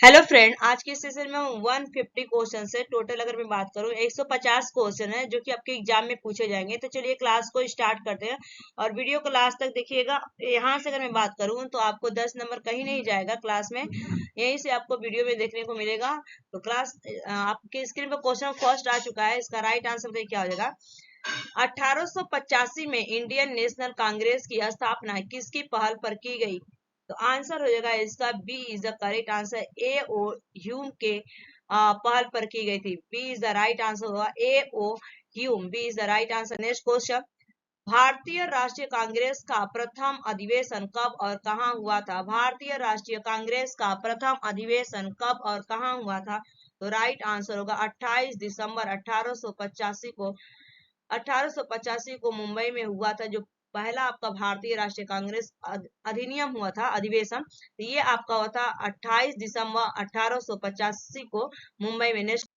Hello friend, आज के session में हम 150 क्वेश्चन से टोटल अगर मैं बात करूं 150 क्वेश्चन है जो कि आपके एग्जाम में पूछे जाएंगे। तो चलिए क्लास को स्टार्ट करते हैं और वीडियो को लास्ट तक देखिएगा। यहाँ से अगर मैं बात करूं तो आपको 10 नंबर कहीं नहीं जाएगा क्लास में, यहीं से आपको वीडियो में देखने को मिलेगा। तो क्लास आपके स्क्रीन पर क्वेश्चन फर्स्ट आ चुका है। इसका राइट आंसर बताइए क्या हो जाएगा। 1885 में इंडियन नेशनल कांग्रेस की स्थापना किसकी पहल पर की गई? तो आंसर हो जाएगा इसका B is the correct answer. A O Hume के पहल पर की गई थी। B is the right answer होगा A O Hume. B is the right answer. Next question, Bharatiya Rashtriya Congress का प्रथम अधिवेशन कब और कहां हुआ था? भारतीय राष्ट्रीय कांग्रेस का प्रथम अधिवेशन कब और कहां हुआ था? तो राइट आंसर होगा 28 दिसंबर 1885 को। 1885 को मुंबई में हुआ था जो पहला आपका भारतीय राष्ट्रीय कांग्रेस अधिनियम हुआ था, अधिवेशन। तो ये आपका हुआ था 28 दिसंबर 1885 को मुंबई में। नेक्स्ट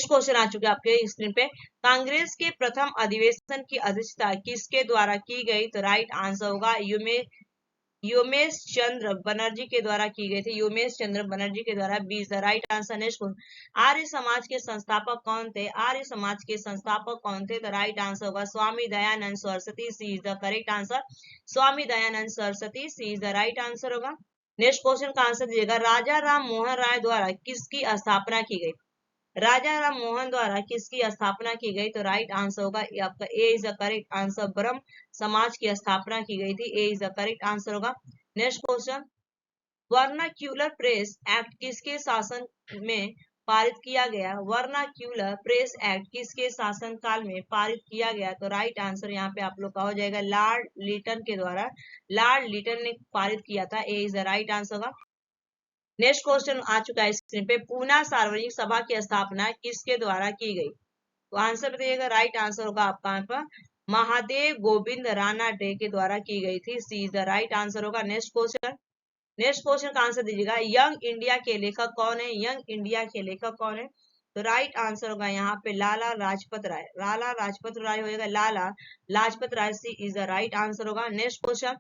क्वेश्चन आ चुके आपके स्क्रीन पे। कांग्रेस के प्रथम अधिवेशन की अध्यक्षता किसके द्वारा की गई? तो राइट आंसर होगा योमेश चंद्र बनर्जी के द्वारा की गई थी। योमेश चंद्र बनर्जी के द्वारा। B is the right answer. Next, Arya Samaj के संस्थापक कौन थे? आर्य समाज के संस्थापक कौन थे? द राइट आंसर होगा Swami Dayanand Saraswati. C is the correct answer. Swami Dayanand Saraswati, C is the right answer होगा। नेक्स्ट क्वेश्चन का आंसर दीजिएगा। राजा राम मोहन राय द्वारा किसकी स्थापना की गई? राजा राम मोहन द्वारा किसकी स्थापना की गई? तो राइट आंसर होगा आपका ए इज द करेक्ट आंसर। ब्रह्म समाज की स्थापना की गई थी। A is the correct answer होगा। Next question, vernacular press act किसके शासन में पारित किया गया? वर्नाक्यूलर प्रेस एक्ट किसके शासन काल में पारित किया गया? तो राइट आंसर यहाँ पे आप लोग का हो जाएगा लॉर्ड लिटन के द्वारा। लॉर्ड लिटन ने पारित किया था। ए इज द राइट आंसर होगा। नेक्स्ट क्वेश्चन आ चुका है स्क्रीन पे। पूना सार्वजनिक सभा की स्थापना किसके द्वारा की गई? तो आंसर बताइएगा। राइट आंसर होगा आपका यहाँ पर महादेव गोविंद राणा डे के द्वारा की गई थी। सी इज द राइट आंसर होगा। नेक्स्ट क्वेश्चन, नेक्स्ट क्वेश्चन का आंसर दीजिएगा। यंग इंडिया के लेखक कौन है? यंग इंडिया के लेखक कौन है? तो राइट आंसर होगा यहाँ पे लाला लाजपत राय। लाला लाजपत राय हो जाएगा। लाला लाजपत राय, C is the right answer होगा। नेक्स्ट क्वेश्चन,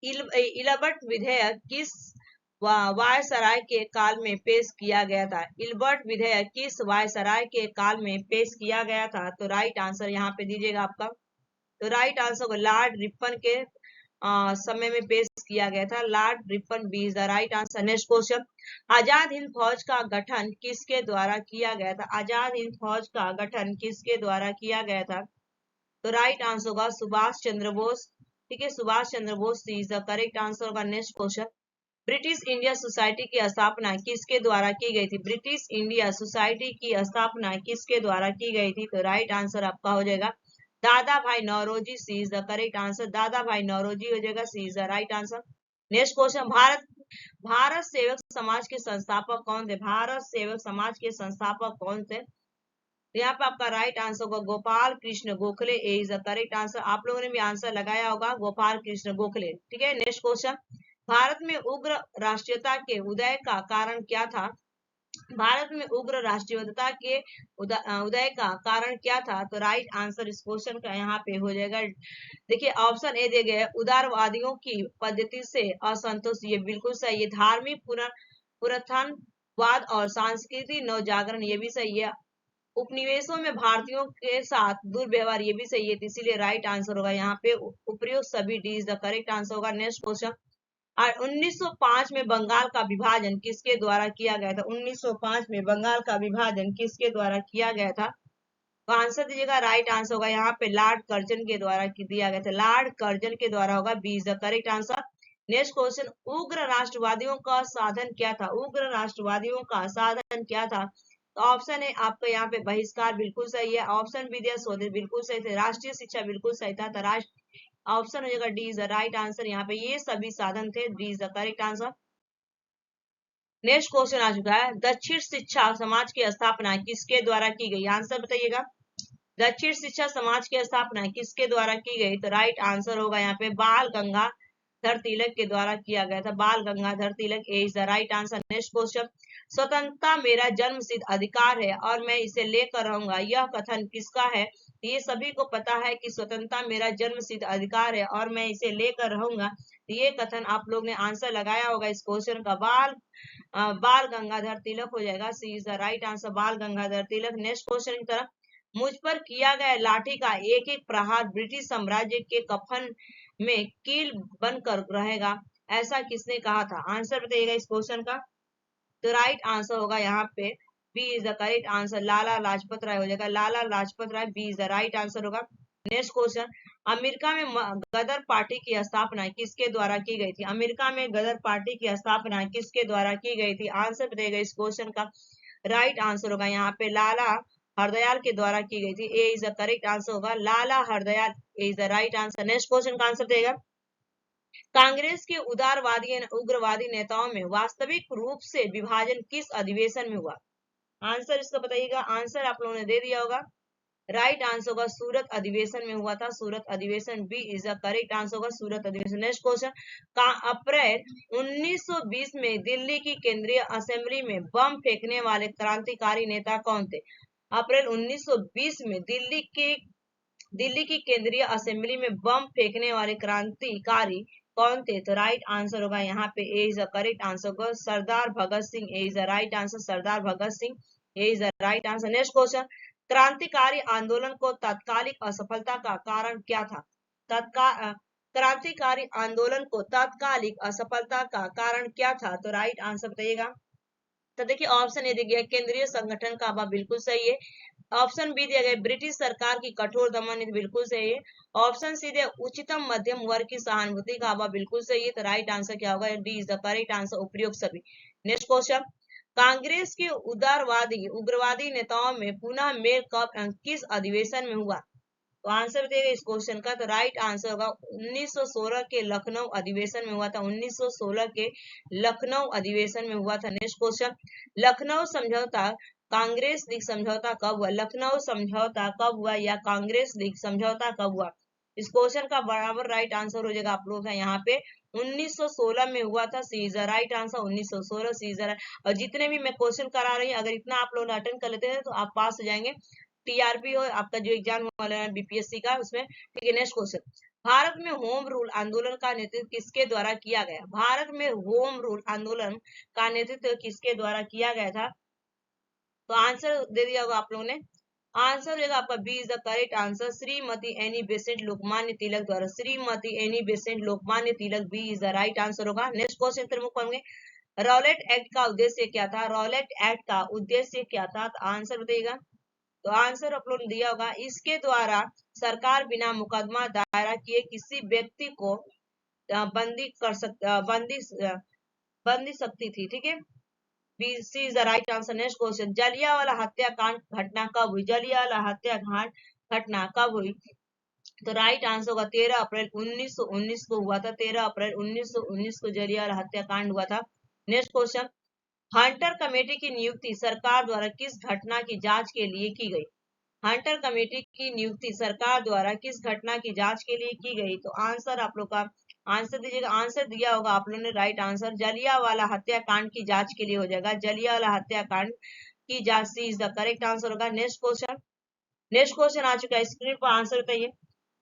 इलबर्ट विधेयक किस वायसराय के काल में पेश किया गया था? इलबर्ट विधेयक किस वायसराय के काल में पेश किया गया था? तो राइट आंसर यहाँ पे दीजिएगा आपका। तो राइट आंसर को लॉर्ड रिपन के समय में पेश किया गया था। Lord Ripon, B is the right answer. Next question, Azad Hind Fauj का गठन किसके द्वारा किया गया था? आजाद हिंद फौज का गठन किसके द्वारा किया गया था? तो राइट आंसर होगा सुभाष चंद्र बोस। ठीक है, सुभाष चंद्र बोस, सी इज द करेक्ट आंसर होगा। Next question, British India society की स्थापना किसके द्वारा की गई थी? ब्रिटिश इंडिया सोसाइटी की स्थापना किसके द्वारा की गई थी? तो राइट आंसर आपका हो जाएगा दादा भाई Naoroji. C is the correct answer. Dada भाई नौरोजी हो जाएगा। C is the right answer. Next question, Bharat Sevak Samaj के संस्थापक कौन थे? भारत सेवक समाज के संस्थापक कौन थे? तो यहाँ पे आपका राइट आंसर होगा गोपाल कृष्ण गोखले। ए इज द करेक्ट आंसर। आप लोगों ने भी आंसर लगाया होगा गोपाल कृष्ण गोखले। ठीक है, नेक्स्ट क्वेश्चन, भारत में उग्र राष्ट्रीयता के उदय का कारण क्या था? भारत में उग्र राष्ट्रीयता के उदय का कारण क्या था? तो राइट आंसर इस क्वेश्चन का यहाँ पे हो जाएगा। देखिए ऑप्शन ए दिए गए हैं, उदारवादियों की पद्धति से असंतोष। ये बिल्कुल सही है। धार्मिक पुनरुत्थानवाद और सांस्कृतिक नवजागरण, ये भी सही है। उपनिवेशों में भारतीयों के साथ दुर्व्यवहार, ये भी सही है। इसीलिए राइट आंसर होगा यहाँ पे उपयुक्त सभी। D is the correct answer होगा। नेक्स्ट क्वेश्चन, और 1905 में बंगाल का विभाजन किसके द्वारा किया गया था? 1905 में बंगाल का विभाजन किसके द्वारा किया गया था? तो आंसर दीजिएगा। राइट आंसर होगा यहाँ पे लॉर्ड कर्जन के द्वारा दिया गया था। लॉर्ड कर्जन के द्वारा होगा। B is the correct answer. Next question, उग्र राष्ट्रवादियों का साधन क्या था? उग्र राष्ट्रवादियों का साधन क्या था? तो ऑप्शन है आपका यहाँ पे बहिष्कार, बिल्कुल सही है। ऑप्शन बी दिया स्वदेश, बिल्कुल सही थे। राष्ट्रीय शिक्षा, बिल्कुल सही था। ऑप्शन हो जाएगा D is the right answer. यहाँ पे ये सभी साधन थे। D is the correct answer. Next question आ चुका है, दक्षिण शिक्षा समाज की स्थापना किसके द्वारा की गई? आंसर बताइएगा। दक्षिण शिक्षा समाज की स्थापना किसके द्वारा की गई? तो राइट आंसर होगा यहाँ पे बाल गंगाधर तिलक के द्वारा किया गया था। Bal Gangadhar Tilak, A is the right answer. Next question, स्वतंत्रता मेरा जन्मसिद्ध अधिकार है और मैं इसे लेकर रहूंगा, यह कथन किसका है? ये सभी को पता है कि स्वतंत्रता मेरा जन्मसिद्ध अधिकार है और मैं इसे लेकर रहूंगा। ये कथन आप लोग ने आंसर लगाया होगा इस क्वेश्चन का। बाल गंगाधर तिलक हो जाएगा। C is the right answer, बाल गंगाधर तिलक। नेक्स्ट क्वेश्चन की तरफ। मुझ पर किया गया लाठी का एक एक प्रहार ब्रिटिश साम्राज्य के कफन में कील बनकर रहेगा, ऐसा किसने कहा था? आंसर बताइएगा इस क्वेश्चन का। तो राइट आंसर होगा यहाँ पे B is the correct answer, Lala Lajpat Rai हो जाएगा। Lala Lajpat Rai B is the right answer होगा। Next question. अमेरिका में गदर पार्टी की स्थापना किसके द्वारा की गई थी? अमेरिका में गदर पार्टी की स्थापना किसके द्वारा की गई थी? आंसर बताइएगा इस क्वेश्चन का। राइट आंसर होगा यहाँ पे लाला हरदयाल के द्वारा की गई थी। A is the correct answer होगा, Lala Hardayal is the right answer. Next question का आंसर देगा। कांग्रेस के उदारवादी उग्रवादी नेताओं में वास्तविक रूप से विभाजन किस अधिवेशन में हुआ? आंसर इसका बताइएगा। आंसर आप लोगों ने दे दिया होगा। राइट आंसर होगा सूरत अधिवेशन में हुआ था, सूरत अधिवेशन। B is the correct answer होगा, सूरत अधिवेशन। Next question. अप्रैल 1920 में दिल्ली की केंद्रीय असेंबली में बम फेंकने वाले क्रांतिकारी नेता कौन थे? अप्रैल 1920 में दिल्ली की केंद्रीय असेंबली में बम फेंकने वाले क्रांतिकारी कौन थे? तो राइट आंसर होगा यहाँ पे A is the correct answer होगा, Sardar Bhagat Singh. A is the right answer, Sardar Bhagat Singh. A is the right answer. Next question. क्रांतिकारी आंदोलन को तात्कालिक असफलता का कारण क्या था? क्रांतिकारी आंदोलन को तात्कालिक असफलता का कारण क्या था? तो राइट आंसर बताइएगा। तो देखिए ऑप्शन ए दिया गया केंद्रीय संगठन का अभाव, बिल्कुल सही है। ऑप्शन बी दिया गया ब्रिटिश सरकार की कठोर दमन नीति, बिल्कुल सही है। ऑप्शन सी दिया उच्चतम मध्यम वर्ग की सहानुभूति का अभाव, बिल्कुल सही है। तो राइट आंसर क्या होगा? D is the correct answer, उपयुक्त सभी। Next question. कांग्रेस के उदारवादी उग्रवादी नेताओं में पुनः मेल कब किस अधिवेशन में हुआ? तो आंसर बताइएगा इस क्वेश्चन का। तो राइट आंसर होगा 1916 के लखनऊ अधिवेशन में हुआ था। 1916 के लखनऊ अधिवेशन में हुआ था। Next question. लखनऊ समझौता कांग्रेस लीग समझौता कब हुआ? लखनऊ समझौता कब हुआ या कांग्रेस लीग समझौता कब हुआ? इस क्वेश्चन का बराबर राइट आंसर हो जाएगा आप लोग का यहाँ पे 1916 में हुआ था। C is the right answer, 1916 C is the right. और जितने भी मैं क्वेश्चन करा रही हूँ अगर इतना आप लोग अटेंड कर लेते हैं तो आप पास हो जाएंगे। टीआरपी हो आपका जो एग्जाम वाला है बीपीएससी का उसमें। ठीक है। Next question. भारत में होम रूल आंदोलन का नेतृत्व किसके द्वारा किया गया? भारत में होम रूल आंदोलन का नेतृत्व किसके द्वारा किया गया था? तो आंसर दे दिया होगा आप लोगों ने। आंसर हो जाएगा आपका B is the correct answer, Shrimati Annie Besant Lokmanya Tilak द्वारा। Shrimati Annie Besant Lokmanya Tilak, B is the right answer होगा। नेक्स्ट क्वेश्चन प्रमुख पढ़ेंगे। रॉलेट एक्ट का उद्देश्य क्या था? रॉलेट एक्ट का उद्देश्य क्या था? तो आंसर बताइएगा। तो आंसर अपलोड दिया होगा इसके द्वारा सरकार बिना मुकदमा दायरा किए किसी व्यक्ति को बंदी कर सकता बंदी सकती थी। ठीक है। B C is the right answer. Next question. Jallianwala हत्याकांड घटना कब हुई? जलियांवाला हत्याकांड घटना कब हुई? तो राइट आंसर होगा 13 अप्रैल 1919 को हुआ था। 13 अप्रैल 1919 को जलियांवाला हत्याकांड हुआ था। Next question. हंटर कमेटी की नियुक्ति सरकार द्वारा किस घटना की जांच के लिए की गई? हंटर कमेटी की नियुक्ति सरकार द्वारा किस घटना की जांच के लिए की गई? तो आंसर आप लोग का आंसर दीजिएगा। आंसर दिया होगा आप लोगों ने राइट आंसर, जलियांवाला हत्याकांड की जांच के लिए हो जाएगा। जलियांवाला हत्याकांड की जांच, सी इज द करेक्ट आंसर होगा। Next question. नेक्स्ट क्वेश्चन आ चुका है, स्क्रीन पर आंसर बताइए।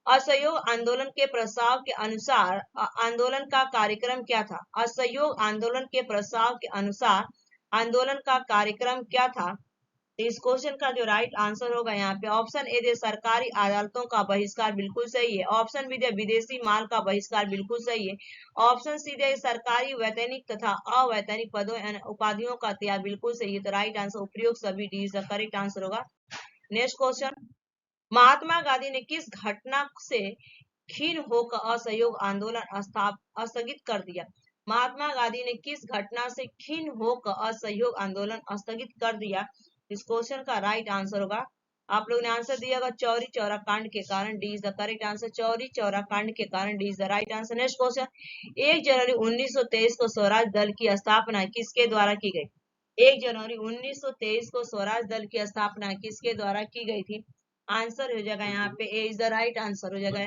असहयोग आंदोलन के प्रस्ताव के अनुसार आंदोलन का कार्यक्रम क्या था? असहयोग आंदोलन के प्रस्ताव के अनुसार आंदोलन का कार्यक्रम क्या था? इस क्वेश्चन का जो राइट आंसर होगा यहाँ पे ऑप्शन ए दे सरकारी अदालतों का बहिष्कार, बिल्कुल सही है। ऑप्शन बी दे विदेशी माल का बहिष्कार, बिल्कुल सही है। ऑप्शन सी दे सरकारी वैतनिक तथा अवैतनिक पदों उपाधियों का त्याग, बिल्कुल सही है। तो राइट आंसर उपयुक्त सभी D is the correct answer होगा। Next question. महात्मा गांधी ने किस घटना से खीन होकर असहयोग आंदोलन स्थगित कर दिया? महात्मा गांधी ने किस घटना से खीन होकर असहयोग आंदोलन स्थगित कर दिया? इस क्वेश्चन का राइट आंसर होगा आप लोग ने आंसर दिया होगा चौरी चौरा कांड के कारण, D is the correct answer, Chauri Chaura कांड के कारण, D is the right answer. Next question. 1 जनवरी 1923 को स्वराज दल की स्थापना किसके द्वारा की गई? 1 जनवरी 1923 को स्वराज दल की स्थापना किसके द्वारा की गई थी? आंसर हो जाएगा यहाँ पे A is the right answer हो जाएगा।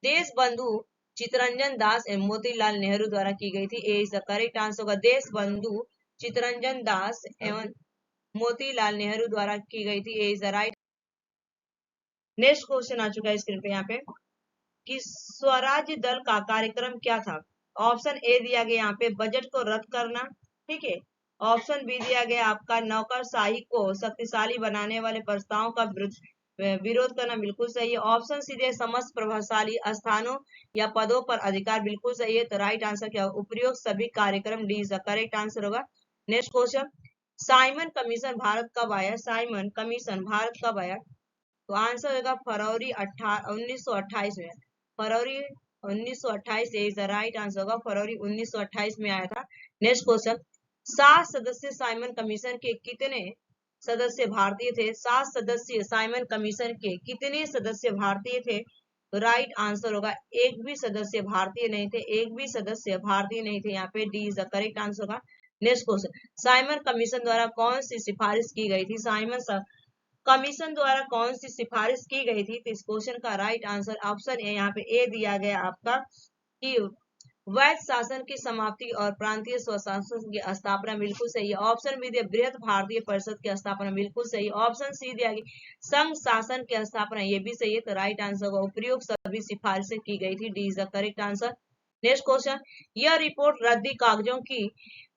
देश बंधु चितरंजन दास एवं मोतीलाल नेहरू द्वारा की गई थी। A is the correct answer होगा। देश बंधु चितरंजन दास एवं मोतीलाल नेहरू द्वारा की गई थी। A is the right next question आ चुका है स्क्रीन पे यहाँ पे कि स्वराज्य दल का कार्यक्रम क्या था। ऑप्शन ए दिया गया यहाँ पे बजट को रद्द करना, ठीक है। ऑप्शन बी दिया गया आपका नौकरशाही को शक्तिशाली बनाने वाले प्रस्तावों का विरोध करना, बिल्कुल सही है। ऑप्शन सी दिया समस्त प्रभावशाली स्थानों या पदों पर अधिकार, बिल्कुल सही है। तो राइट आंसर क्या होगा, उपयुक्त सभी कार्यक्रम, D is the correct answer होगा। Next question, Simon commission Bharat कब आया। साइमन कमीशन भारत कब आया, तो आंसर होगा फरवरी 1928 में। फरवरी 1928 इज द राइट आंसर होगा, फरवरी 1928 में आया था। नेक्स्ट क्वेश्चन, 7 सदस्य साइमन कमीशन के कितने सदस्य भारतीय थे। 7 सदस्य साइमन कमीशन के कितने सदस्य भारतीय थे, तो राइट आंसर होगा एक भी सदस्य भारतीय नहीं थे, एक भी सदस्य भारतीय नहीं थे। यहाँ पे D is the correct answer होगा। नेक्स्ट क्वेश्चन, साइमन कमीशन द्वारा कौन सी सिफारिश की गई थी। साइमन कमीशन द्वारा कौन सी सिफारिश की गई थी, तो इस क्वेश्चन का राइट आंसर ऑप्शन ए, यहाँ पे ए दिया गया आपका कि वैध शासन की समाप्ति और प्रांतीय स्वशासन की स्थापना, बिल्कुल सही है। ऑप्शन बी दिया बृहत भारतीय परिषद की स्थापना, बिल्कुल सही है। ऑप्शन सी दिया गया संघ शासन की स्थापना, ये भी सही है। तो राइट आंसर होगा उपयुक्त सभी सिफारिशें की गई थी, D is the correct answer. Next question, यह रिपोर्ट रद्दी कागजों की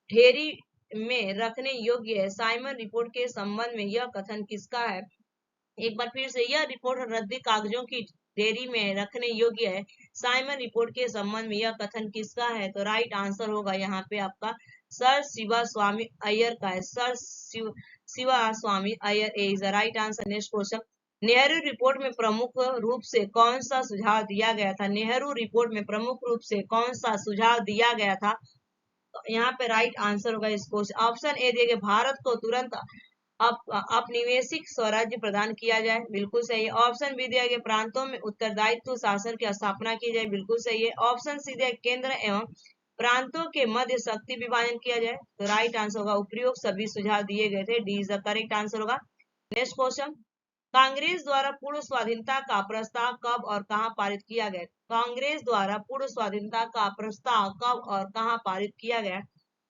ढेरी में रखने योग्य है। साइमन रिपोर्ट के संबंध में यह कथन किसका है। एक बार फिर से, यह रिपोर्ट रद्दी कागजों की ढेरी में रखने योग्य है। साइमन रिपोर्ट के संबंध में यह कथन किसका है, तो राइट आंसर होगा यहाँ पे आपका सर शिवा स्वामी अय्यर का है। Sir Shiva Swami Iyer is the right answer. Next question, Nehru report में प्रमुख रूप से कौन सा सुझाव दिया गया था। नेहरू रिपोर्ट में प्रमुख रूप से कौन सा सुझाव दिया गया था, यहाँ पे राइट आंसर होगा इस क्वेश्चन। ऑप्शन ए दिए गए भारत को तुरंत औपनिवेशिक स्वराज्य प्रदान किया जाए, बिल्कुल सही है। ऑप्शन बी दिया गया प्रांतों में उत्तरदायित्व शासन की स्थापना की जाए, बिल्कुल सही है। ऑप्शन सी दिया केंद्र एवं प्रांतों के मध्य शक्ति विभाजन किया जाए, तो राइट आंसर होगा उपयुक्त सभी सुझाव दिए गए थे, D is the correct answer होगा। नेक्स्ट क्वेश्चन, कांग्रेस द्वारा पूर्ण स्वाधीनता का प्रस्ताव कब और कहां पारित किया गया। कांग्रेस द्वारा पूर्ण स्वाधीनता का प्रस्ताव कब और कहां पारित किया गया,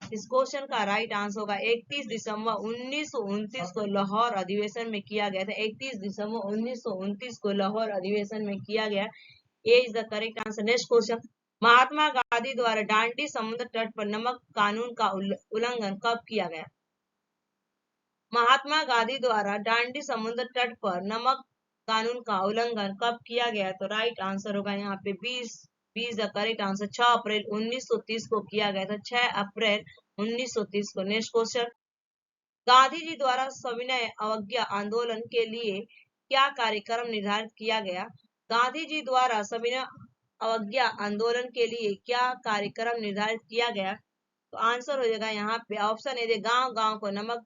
इस क्वेश्चन का राइट आंसर होगा 31 दिसंबर 1929 को लाहौर अधिवेशन में किया गया था। 31 दिसंबर 1929 को लाहौर अधिवेशन में किया गया, ये is the correct answer. Next question, Mahatma Gandhi द्वारा दांडी समुद्र तट पर नमक कानून का उल्लंघन कब किया गया। महात्मा गांधी द्वारा दांडी समुद्र तट पर नमक कानून का उल्लंघन कब किया गया, तो राइट आंसर होगा यहाँ पे 20 द करेक्ट आंसर 6 अप्रैल 1930 को किया गया था, 6 अप्रैल 1930 को। नेक्स्ट क्वेश्चन, गांधी जी द्वारा सविनय अवज्ञा आंदोलन के लिए क्या कार्यक्रम निर्धारित किया गया। गांधी जी द्वारा सविनय अवज्ञा आंदोलन के लिए क्या कार्यक्रम निर्धारित किया गया, तो आंसर हो जाएगा यहाँ पे ऑप्शन ए, गांव गांव को नमक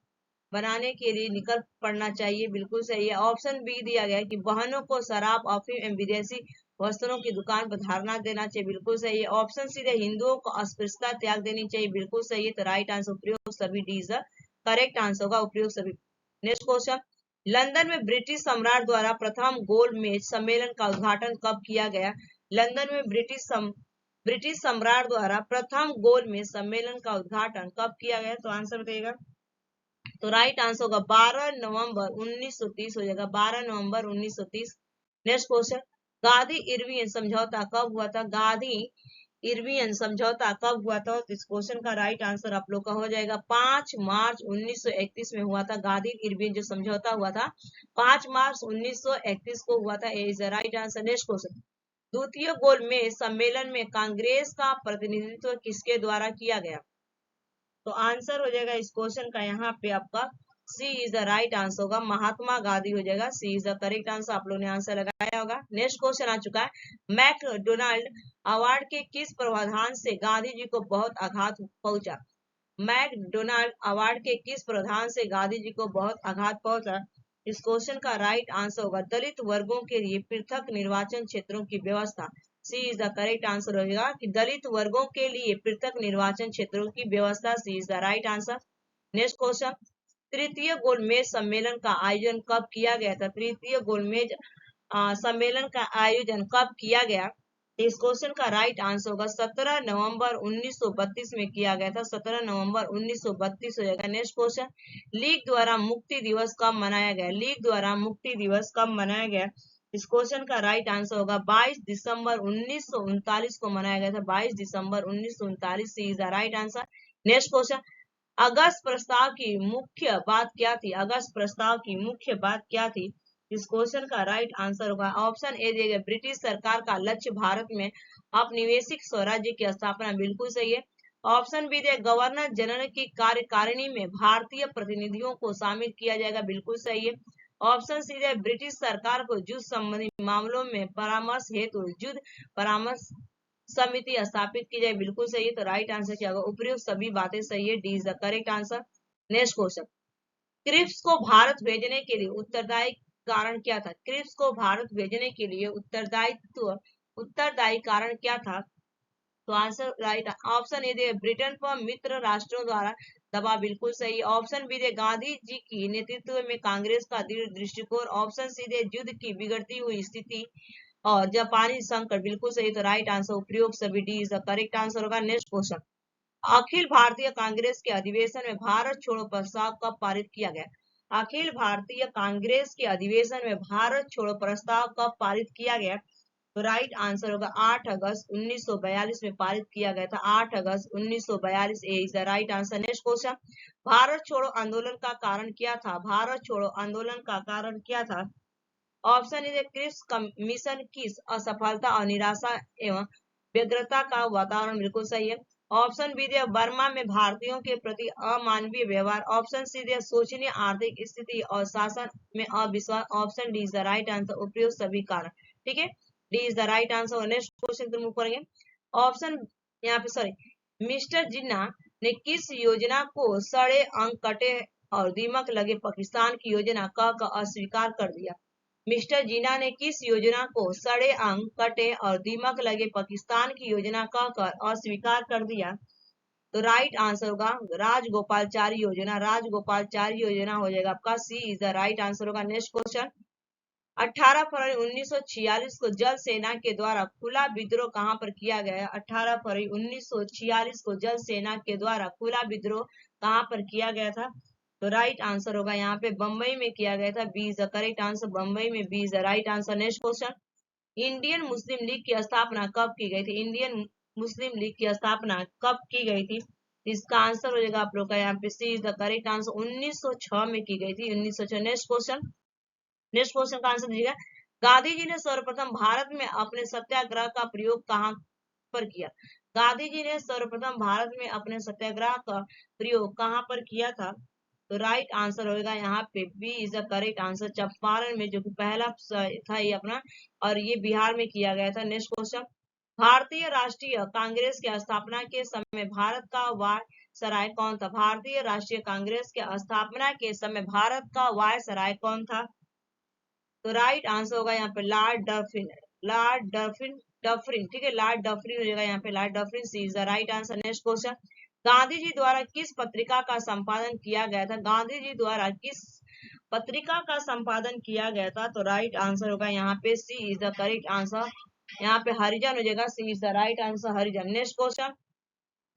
बनाने के लिए निकल पड़ना चाहिए, बिल्कुल सही है। ऑप्शन बी दिया गया कि बहनों को शराब अफीम एवं विदेशी वस्त्रों की दुकान पर धरना देना चाहिए, बिल्कुल सही है। ऑप्शन सी है हिंदुओं को अस्पृश्यता त्याग देनी चाहिए, बिल्कुल सही है। तो राइट आंसर उपयुक्त सभी, D is the correct answer होगा उपयुक्त सभी। नेक्स्ट क्वेश्चन, लंदन में ब्रिटिश सम्राट द्वारा प्रथम गोलमेज सम्मेलन का उद्घाटन कब किया गया। लंदन में ब्रिटिश सम्राट द्वारा प्रथम गोलमेज सम्मेलन का उद्घाटन कब किया गया, तो आंसर बताइएगा। तो राइट आंसर होगा 12 नवंबर 1930 हो जाएगा, 12 नवंबर 1930। नेक्स्ट क्वेश्चन, गांधी इरविन समझौता कब हुआ था। गांधी इरविन समझौता कब हुआ था, तो इस क्वेश्चन का राइट आंसर आप लोग का हो जाएगा 5 मार्च 1931 में हुआ था। गांधी इरविन जो समझौता हुआ था 5 मार्च 1931 को हुआ था, is the right answer. Next question, द्वितीय गोलमेज सम्मेलन में कांग्रेस का प्रतिनिधित्व किसके द्वारा किया गया, तो आंसर हो जाएगा इस क्वेश्चन का यहाँ पे आपका सी इज द राइट आंसर होगा, महात्मा गांधी हो जाएगा, C is the correct answer. आप लोगों ने आंसर लगाया होगा। नेक्स्ट क्वेश्चन आ चुका है, मैकडोनाल्ड अवार्ड के किस प्रावधान से गांधी जी को बहुत आघात पहुंचा। मैकडोनाल्ड अवार्ड के किस प्रावधान से गांधी जी को बहुत आघात पहुंचा, इस क्वेश्चन का राइट आंसर होगा दलित वर्गों के लिए पृथक निर्वाचन क्षेत्रों की व्यवस्था, C is the correct answer होगा कि दलित वर्गों के लिए पृथक निर्वाचन क्षेत्रों की व्यवस्था, C is the right answer. Next question, तृतीय गोलमेज सम्मेलन का आयोजन कब किया गया था। तृतीय गोलमेज सम्मेलन का आयोजन कब किया गया, इस क्वेश्चन का राइट आंसर होगा 17 नवंबर 1932 में किया गया था, 17 नवंबर 1932 हो जाएगा। नेक्स्ट क्वेश्चन, लीग द्वारा मुक्ति दिवस कब मनाया गया। लीग द्वारा मुक्ति दिवस कब मनाया गया, इस क्वेश्चन का राइट आंसर होगा 22 दिसंबर 1939 को मनाया गया था। 22 दिसंबर 1939 is the right answer. Next question, अगस्त प्रस्ताव की मुख्य बात क्या थी? अगस्त प्रस्ताव की मुख्य बात क्या थी? इस क्वेश्चन का राइट आंसर होगा ऑप्शन ए दिया गया, ब्रिटिश सरकार का लक्ष्य भारत में औपनिवेशिक स्वराज्य की स्थापना, बिल्कुल सही है। ऑप्शन बी दिया, गवर्नर जनरल की कार्यकारिणी में भारतीय प्रतिनिधियों को शामिल किया जाएगा, बिल्कुल सही है। ऑप्शन सी है, ब्रिटिश सरकार को युद्ध संबंधी मामलों में परामर्श हेतु युद्ध परामर्श समिति स्थापित की जाए, बिल्कुल सही है। तो राइट आंसर क्या होगा? उपयुक्त सभी बातें सही है, D is the correct answer. Next question, Cripps को भारत भेजने के लिए उत्तरदायी कारण क्या था? क्रिप्स को भारत भेजने के लिए उत्तरदायी कारण क्या था? तो answer right option A they, Britain पर मित्र राष्ट्रों द्वारा दबाव, बिल्कुल सही। ऑप्शन बी दे, गांधी जी की नेतृत्व में कांग्रेस का दृढ़ दृष्टिकोण। ऑप्शन सी दे, युद्ध की बिगड़ती हुई स्थिति और जापानी संकट, बिल्कुल सही। तो राइट आंसर उपयोग सभी, D is the correct answer होगा। नेक्स्ट क्वेश्चन, अखिल भारतीय कांग्रेस के अधिवेशन में भारत छोड़ो प्रस्ताव कब पारित किया गया? अखिल भारतीय कांग्रेस के अधिवेशन में भारत छोड़ो प्रस्ताव कब पारित किया गया? तो राइट आंसर होगा 8 अगस्त 1942 में पारित किया गया था। 8 अगस्त 1942 A is the right answer. Next question, Bharat छोड़ो आंदोलन का कारण क्या था? भारत छोड़ो आंदोलन का कारण क्या था? ऑप्शन ए, क्रिप्स कमीशन की असफलता और निराशा एवं व्यग्रता का वातावरण, बिल्कुल सही है। ऑप्शन बी दे, बर्मा में भारतीयों के प्रति अमानवीय व्यवहार। ऑप्शन सी दे, शोचनीय आर्थिक स्थिति और शासन में अविश्वास। Option D is the right answer, उपयुक्त सभी कारण, ठीक है, D is the right answer. Next question पर मूव करेंगे। ऑप्शन यहाँ पे सॉरी, मिस्टर जिन्ना ने किस योजना को सड़े अंक कटे और दीमक लगे पाकिस्तान की योजना कह अस्वीकार कर दिया? मिस्टर जिन्ना ने किस योजना को सड़े अंक कटे और दीमक लगे पाकिस्तान की योजना कहकर अस्वीकार कर दिया? तो राइट आंसर होगा राजगोपालचारी योजना। राजगोपालचारी योजना हो जाएगा आपका, सी इज द राइट आंसर होगा। नेक्स्ट क्वेश्चन, 18 फरवरी 1946 को जल सेना के द्वारा खुला विद्रोह कहां पर किया गया? 18 फरवरी 1946 को जल सेना के द्वारा खुला विद्रोह कहां पर किया गया था? तो राइट आंसर होगा यहाँ पे बंबई में किया गया था, B is the correct answer. Bambai में, B is the right answer. Next question, Indian Muslim League की स्थापना कब की गई थी? इंडियन मुस्लिम लीग की स्थापना कब की गई थी? इसका आंसर हो जाएगा आप लोग का यहाँ पे C is the correct answer, 1906 में की गई थी, 1906। नेक्स्ट क्वेश्चन का आंसर दीजिएगा, गांधी जी ने सर्वप्रथम भारत में अपने सत्याग्रह का प्रयोग कहां पर किया? गांधी जी ने सर्वप्रथम भारत में अपने सत्याग्रह का प्रयोग कहां पर किया था? तो राइट आंसर होगा यहाँ पे B is the correct answer, Champaran में, जो कि पहला था ये अपना, और ये बिहार में किया गया था। नेक्स्ट क्वेश्चन, भारतीय राष्ट्रीय कांग्रेस के स्थापना के समय भारत का वायसराय कौन था? भारतीय राष्ट्रीय कांग्रेस के स्थापना के समय भारत का वायसराय कौन था? तो राइट आंसर होगा यहाँ पे लॉर्ड डफरिन। लॉर्ड डफरिन, ठीक है, लॉर्ड डफरिन हो जाएगा यहाँ पे, Lord Dufferin, C is the right answer. Next question, Gandhi ji द्वारा किस पत्रिका का संपादन किया गया था? गांधी जी द्वारा किस पत्रिका का संपादन किया गया था? तो राइट आंसर होगा यहाँ पे C is the correct answer, यहाँ पे हरिजन हो जाएगा, C is the right answer, Harijan. Next question,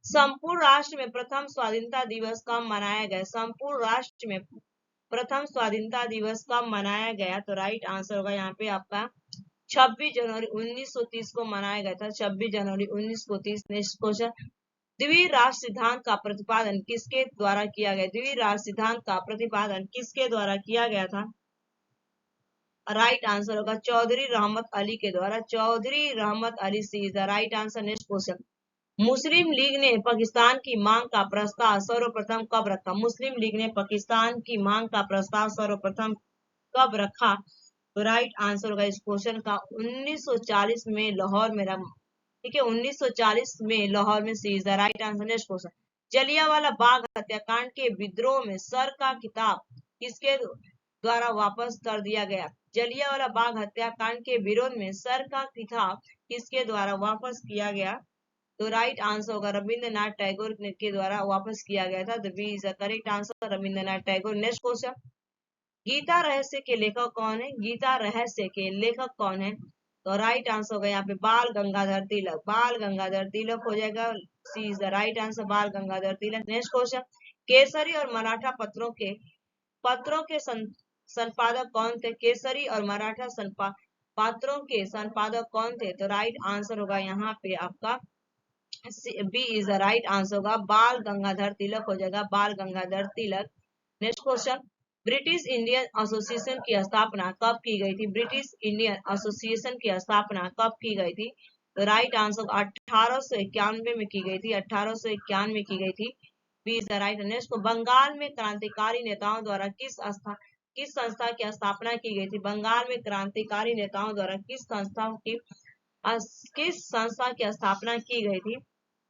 संपूर्ण राष्ट्र में प्रथम स्वाधीनता दिवस कब मनाया गया? संपूर्ण राष्ट्र में प्रथम स्वाधीनता दिवस कब मनाया गया? तो राइट आंसर होगा यहाँ पे आपका 26 जनवरी 1930 को मनाया गया था, 26 जनवरी 1930। नेक्स्ट क्वेश्चन, द्विराष्ट्र सिद्धांत का प्रतिपादन किसके द्वारा किया गया? द्विराष्ट्र सिद्धांत का प्रतिपादन किसके द्वारा किया गया था? राइट आंसर होगा चौधरी रहमत अली के द्वारा, Chaudhary Rahmat Ali, C is the right answer. Next question, Muslim League ने पाकिस्तान की मांग का प्रस्ताव सर्वप्रथम कब रखा? मुस्लिम लीग ने पाकिस्तान की मांग का प्रस्ताव सर्वप्रथम कब रखा? तो राइट आंसर होगा इस क्वेश्चन का 1940 में लाहौर में, ठीक है, 1940 में लाहौर में, C is the right answer. Next question, Jallianwala Bagh हत्याकांड के विद्रोह में सर का खिताब किसके द्वारा वापस कर दिया गया? जलियांवाला बाग हत्याकांड के विरोध में सर का खिताब किसके द्वारा वापस किया गया? तो राइट आंसर होगा रविंद्रनाथ टैगोर के द्वारा वापस किया गया था, तो b is the correct answer, Rabindranath Tagore. Next question, Gita Rahasya के लेखक कौन है? गीता रहस्य के लेखक कौन है? तो राइट आंसर होगा यहाँ पे बाल गंगाधर तिलक, बाल गंगाधर तिलक हो जाएगा, C is the right answer, बाल गंगाधर तिलक। नेक्स्ट क्वेश्चन, केसरी और मराठा पत्रों के संपादक कौन थे? केसरी और मराठा पात्रों के संपादक कौन थे? तो राइट आंसर होगा यहाँ पे आपका B is the right answer होगा, बाल गंगाधर तिलक हो जाएगा, Bal Gangadhar Tilak. Next question, British Indian association की स्थापना कब की गई थी? ब्रिटिश इंडियन एसोसिएशन की स्थापना कब की गई थी? तो राइट आंसर 1891 में की गई थी, 1891 में की गई थी, B is the right. Next को, बंगाल में क्रांतिकारी नेताओं द्वारा किस संस्था की स्थापना की गई थी? बंगाल में क्रांतिकारी नेताओं द्वारा किस संस्था की स्थापना की गई थी?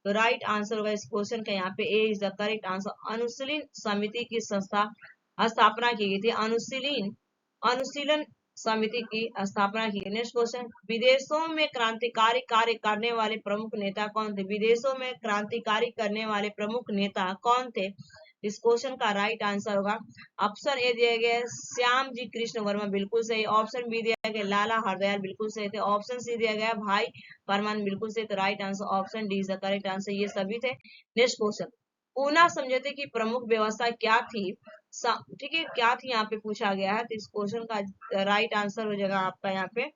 तो राइट आंसर होगा इस क्वेश्चन का यहाँ पे A is the correct answer, अनुशीलन समिति की संस्था स्थापना की गई थी, अनुशीलन समिति की स्थापना की गई। नेक्स्ट क्वेश्चन, विदेशों में क्रांतिकारी कार्य करने वाले प्रमुख नेता कौन थे? विदेशों में क्रांतिकारी करने वाले प्रमुख नेता कौन थे? इस क्वेश्चन का राइट आंसर होगा, ऑप्शन ए दिया गया श्याम जी कृष्ण वर्मा, बिल्कुल सही। ऑप्शन बी दिया गया लाला हरदयाल, बिल्कुल सही थे। ऑप्शन सी दिया गया भाई परमान, बिल्कुल सही। तो right answer option D is the correct answer, ये सभी थे। नेक्स्ट क्वेश्चन, पूना समझौते की प्रमुख व्यवस्था क्या थी? ठीक है, क्या थी यहाँ पे पूछा गया है, तो इस क्वेश्चन का राइट आंसर हो जाएगा आपका यहाँ पे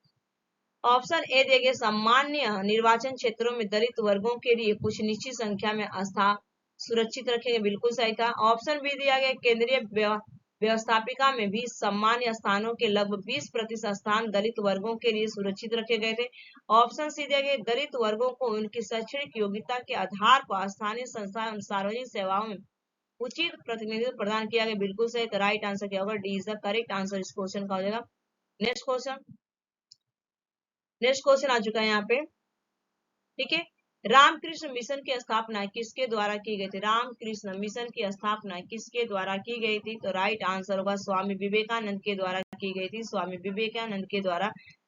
ऑप्शन ए दिया गया, सामान्य निर्वाचन क्षेत्रों में दलित वर्गों के लिए कुछ निश्चित संख्या में आस्था सुरक्षित रखेंगे, बिल्कुल सही था। ऑप्शन बी दिया गया, केंद्रीय व्यवस्थापिका में भी सामान्य स्थानों के लगभग 20% स्थान दलित वर्गों के लिए सुरक्षित रखे गए थे। ऑप्शन सी दिया गया, दलित वर्गों को उनकी शैक्षणिक योग्यता के आधार पर स्थानीय संस्था एवं सार्वजनिक सेवाओं में उचित प्रतिनिधित्व प्रदान किया गया, बिल्कुल सही। तो राइट आंसर क्या होगा, D is the correct answer इस क्वेश्चन का हो जाएगा। नेक्स्ट क्वेश्चन आ चुका है यहाँ पे, ठीक है। रामकृष्ण मिशन की स्थापना किसके द्वारा की गई थी? रामकृष्ण मिशन की स्थापना किसके द्वारा की गई थी? तो राइट आंसर होगा स्वामी विवेकानंद के द्वारा की गई थी, स्वामी विवेकानंद के द्वारा,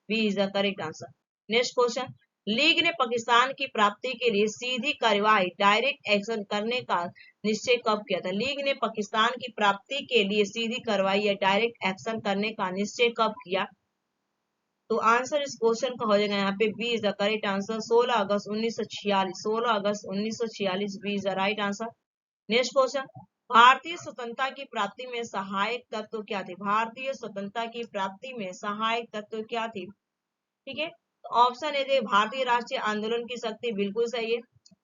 B is the correct answer. Next question, league ने पाकिस्तान की प्राप्ति के लिए सीधी कार्यवाही डायरेक्ट एक्शन करने का निश्चय कब किया था? लीग ने पाकिस्तान की प्राप्ति के लिए सीधी कार्रवाई या डायरेक्ट एक्शन करने का निश्चय कब किया? तो आंसर इस क्वेश्चन का हो जाएगा यहाँ पे B is the correct answer, 16 अगस्त 1946, 16 अगस्त 1946, b is the right answer. Next question, भारतीय स्वतंत्रता की प्राप्ति में सहायक तत्व क्या थे? भारतीय स्वतंत्रता की प्राप्ति में सहायक तत्व क्या थी? ठीक है, ऑप्शन ए दे भारतीय राष्ट्रीय आंदोलन की शक्ति, बिल्कुल सही है।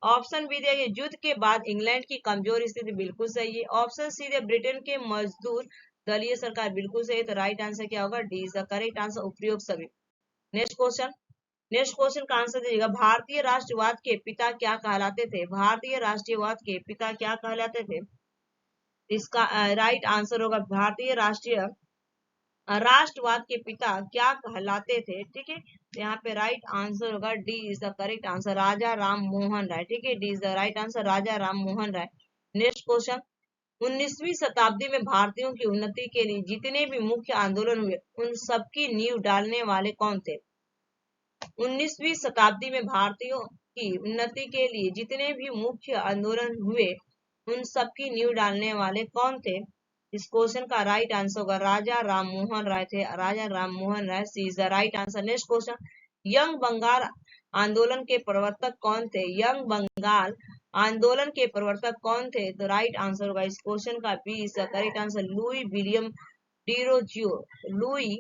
ऑप्शन बी दे युद्ध के बाद इंग्लैंड की कमजोर स्थिति, बिल्कुल सही है। ऑप्शन सी दे ब्रिटेन के मजदूर दलीय सरकार, बिल्कुल सही। तो राइट आंसर क्या होगा, D is the correct answer, उपयोग सभी। नेक्स्ट क्वेश्चन का आंसर दीजिएगा, भारतीय राष्ट्रवाद के पिता क्या कहलाते थे? भारतीय राष्ट्रवाद के पिता क्या कहलाते थे? इसका राइट आंसर होगा, भारतीय राष्ट्रवाद के पिता क्या कहलाते थे? ठीक है, यहाँ पे राइट आंसर होगा D is the correct answer, Raja Ram Mohan Roy. ठीक है, D is the right answer, Raja Ram Mohan Roy. Next question, 19वीं शताब्दी में भारतीयों की उन्नति के लिए जितने भी मुख्य आंदोलन हुए उन सबकी नींव डालने वाले कौन थे? 19वीं शताब्दी में भारतीयों की उन्नति के लिए जितने भी मुख्य आंदोलन हुए उन सबकी नींव डालने वाले कौन थे? इस क्वेश्चन का राइट आंसर होगा राजा राम मोहन राय थे, Raja Ram Mohan Roy, C is the right answer. Next question, young Bengal आंदोलन के प्रवर्तक कौन थे? यंग बंगाल आंदोलन के प्रवर्तक कौन थे? तो राइट आंसर होगा इस क्वेश्चन का B is the correct answer, Louis William Derozio, Louis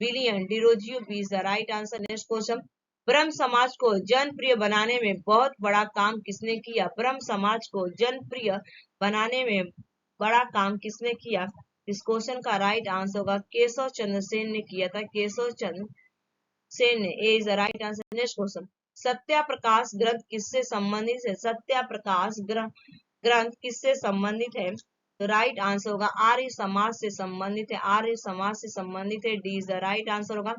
William Derozio, B is the right answer. Next question, Brahmo Samaj को जनप्रिय बनाने में बहुत बड़ा काम किसने किया? ब्रह्म समाज को जनप्रिय बनाने में बड़ा काम किसने किया? इस क्वेश्चन का राइट आंसर होगा केशव चंद्र सेन ने किया था, केशव चंद्र सेन ने, A is the right answer. Next question, Satyaprakash ग्रंथ किससे संबंधित है? सत्याप्रकाश ग्रंथ किससे संबंधित है? तो राइट आंसर होगा आर्य समाज से संबंधित है, आर्य समाज से संबंधित है, D is the right answer होगा।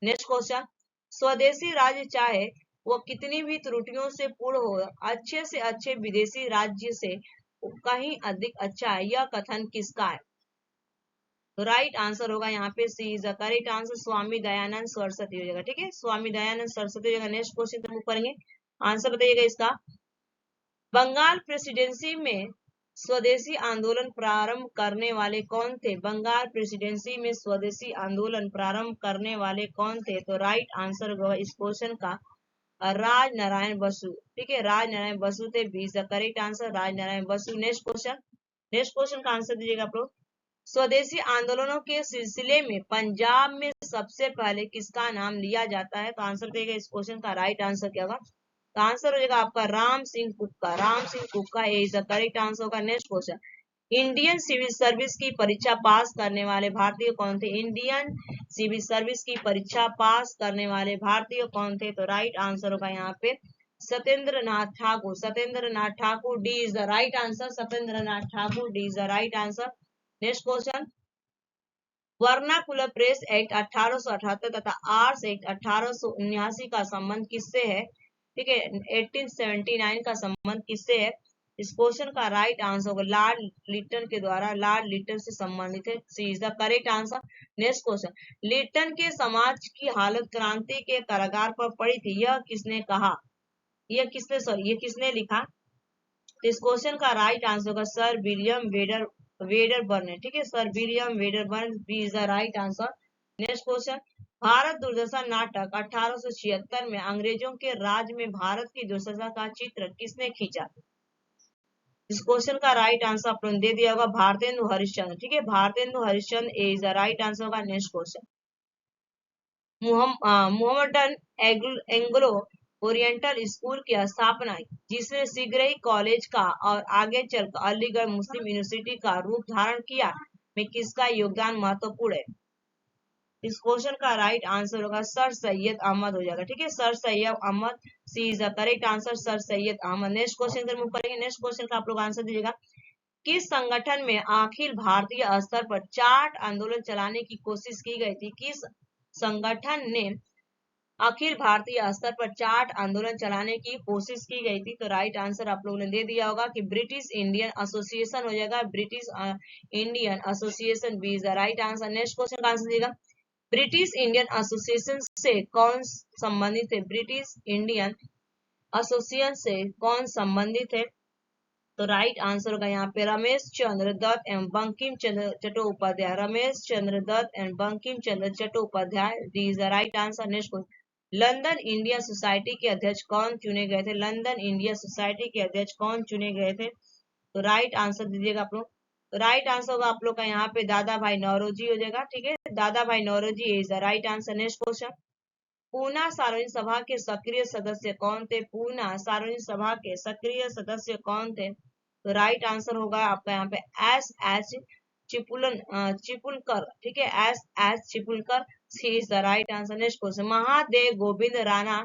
नेक्स्ट क्वेश्चन, स्वदेशी राज्य चाहे वो कितनी भी त्रुटियों से पूर्ण हो, अच्छे से अच्छे विदेशी राज्य से कहीं अधिक अच्छा है, यह कथन किसका है? तो राइट आंसर होगा यहाँ पे C is the correct answer, Swami Dayanand Saraswati हो जाएगा। ठीक है, स्वामी दयानंद सरस्वती हो जाएगा। नेक्स्ट क्वेश्चन हम करेंगे, आंसर बताइएगा इसका, बंगाल प्रेसिडेंसी में स्वदेशी आंदोलन प्रारंभ करने वाले कौन थे? बंगाल प्रेसिडेंसी में स्वदेशी आंदोलन प्रारंभ करने वाले कौन थे? तो राइट आंसर होगा इस क्वेश्चन का राज नारायण बसु। ठीक है, राज नारायण बसु थे, B is the correct answer, Raj Narayan Basu. Next question का आंसर दीजिएगा आप लोग, स्वदेशी आंदोलनों के सिलसिले में पंजाब में सबसे पहले किसका नाम लिया जाता है? तो आंसर देगा इस क्वेश्चन का राइट आंसर क्या होगा? तो आंसर हो जाएगा आपका Ram Singh Kuka. Ram Singh Kuka is the correct answer होगा। Next question, Indian civil service की परीक्षा पास करने वाले भारतीय कौन थे? इंडियन सिविल सर्विस की परीक्षा पास करने वाले भारतीय कौन थे? तो राइट आंसर होगा यहाँ पे Satyendra Nath Thakur. Satyendra Nath Thakur, D is the right answer. Satyendra Nath Thakur, D is the right answer. Next question, vernacular press act 1878 तथा आर्स एक्ट 1879 का संबंध किससे है? ठीक है, 1879 का संबंध किससे है? इस क्वेश्चन का राइट आंसर होगा लॉर्ड लिटन के द्वारा। लॉर्ड लिटन से संबंधित है। C is the correct answer. Next question, Lytton के समाज की हालत क्रांति के कारागार पर पड़ी थी, यह किसने कहा? यह किसने लिखा? तो इस क्वेश्चन का राइट आंसर होगा सर विलियम वेडरबर्न है। ठीक है, Sir William Wedderburn, B is the right answer. Next question, Bharat Durdasha नाटक 1876 में अंग्रेजों के राज में भारत की दुर्दशा का चित्र किसने खींचा? इस क्वेश्चन का राइट आंसर आप लोगों ने दे दिया होगा भारतेंदु हरिश्चंद्र। ठीक है, Bharatendu Harishchandra is the right answer होगा। Next question, Mohammedan Anglo Oriental school की स्थापना जिसने शीघ्र ही कॉलेज का और आगे चलकर अलीगढ़ मुस्लिम यूनिवर्सिटी का रूप धारण किया में किसका योगदान महत्वपूर्ण है? इस क्वेश्चन का राइट आंसर होगा सर सैयद अहमद हो जाएगा। ठीक है, Sir Syed Ahmad, C is the correct answer, Sir Syed Ahmad. Next question पर मूव करेंगे। नेक्स्ट क्वेश्चन का आप लोग आंसर दीजिएगा, किस संगठन में अखिल भारतीय स्तर पर चार्ट आंदोलन चलाने की कोशिश की गई थी? किस संगठन ने अखिल भारतीय स्तर पर चार्ट आंदोलन चलाने की कोशिश की गई थी? तो राइट आंसर आप लोगों ने दे दिया होगा कि ब्रिटिश इंडियन एसोसिएशन हो जाएगा। British Indian Association, B is the right answer. Next question का आंसर देगा, ब्रिटिश इंडियन एसोसिएशन से कौन संबंधित है? ब्रिटिश इंडियन एसोसिएशन से कौन संबंधित है? तो राइट आंसर होगा यहाँ पे रमेश चंद्र दत्त एवं बंकिम चंद्र चट्टोपाध्याय। रमेश चंद्र दत्त एवं Bankim Chandra Chattopadhyay, D is the right answer. Next question, London India society के अध्यक्ष कौन चुने गए थे? लंदन इंडिया सोसाइटी के अध्यक्ष कौन चुने गए थे? तो राइट आंसर दीजिएगा आप लोग। तो राइट आंसर होगा आप लोग का यहाँ पे दादा भाई नौरोजी हो जाएगा। ठीक है, दादा भाई Naoroji is the right answer. Next question, Poona Sarvajanik Sabha के सक्रिय सदस्य कौन थे? पूना सार्वजनिक सभा के सक्रिय सदस्य कौन थे? तो राइट आंसर होगा आपका यहाँ पे एस एच चिपुलकर। ठीक है, S H Chiplunkar, C is the right answer. Next question, Mahadev Govind Rana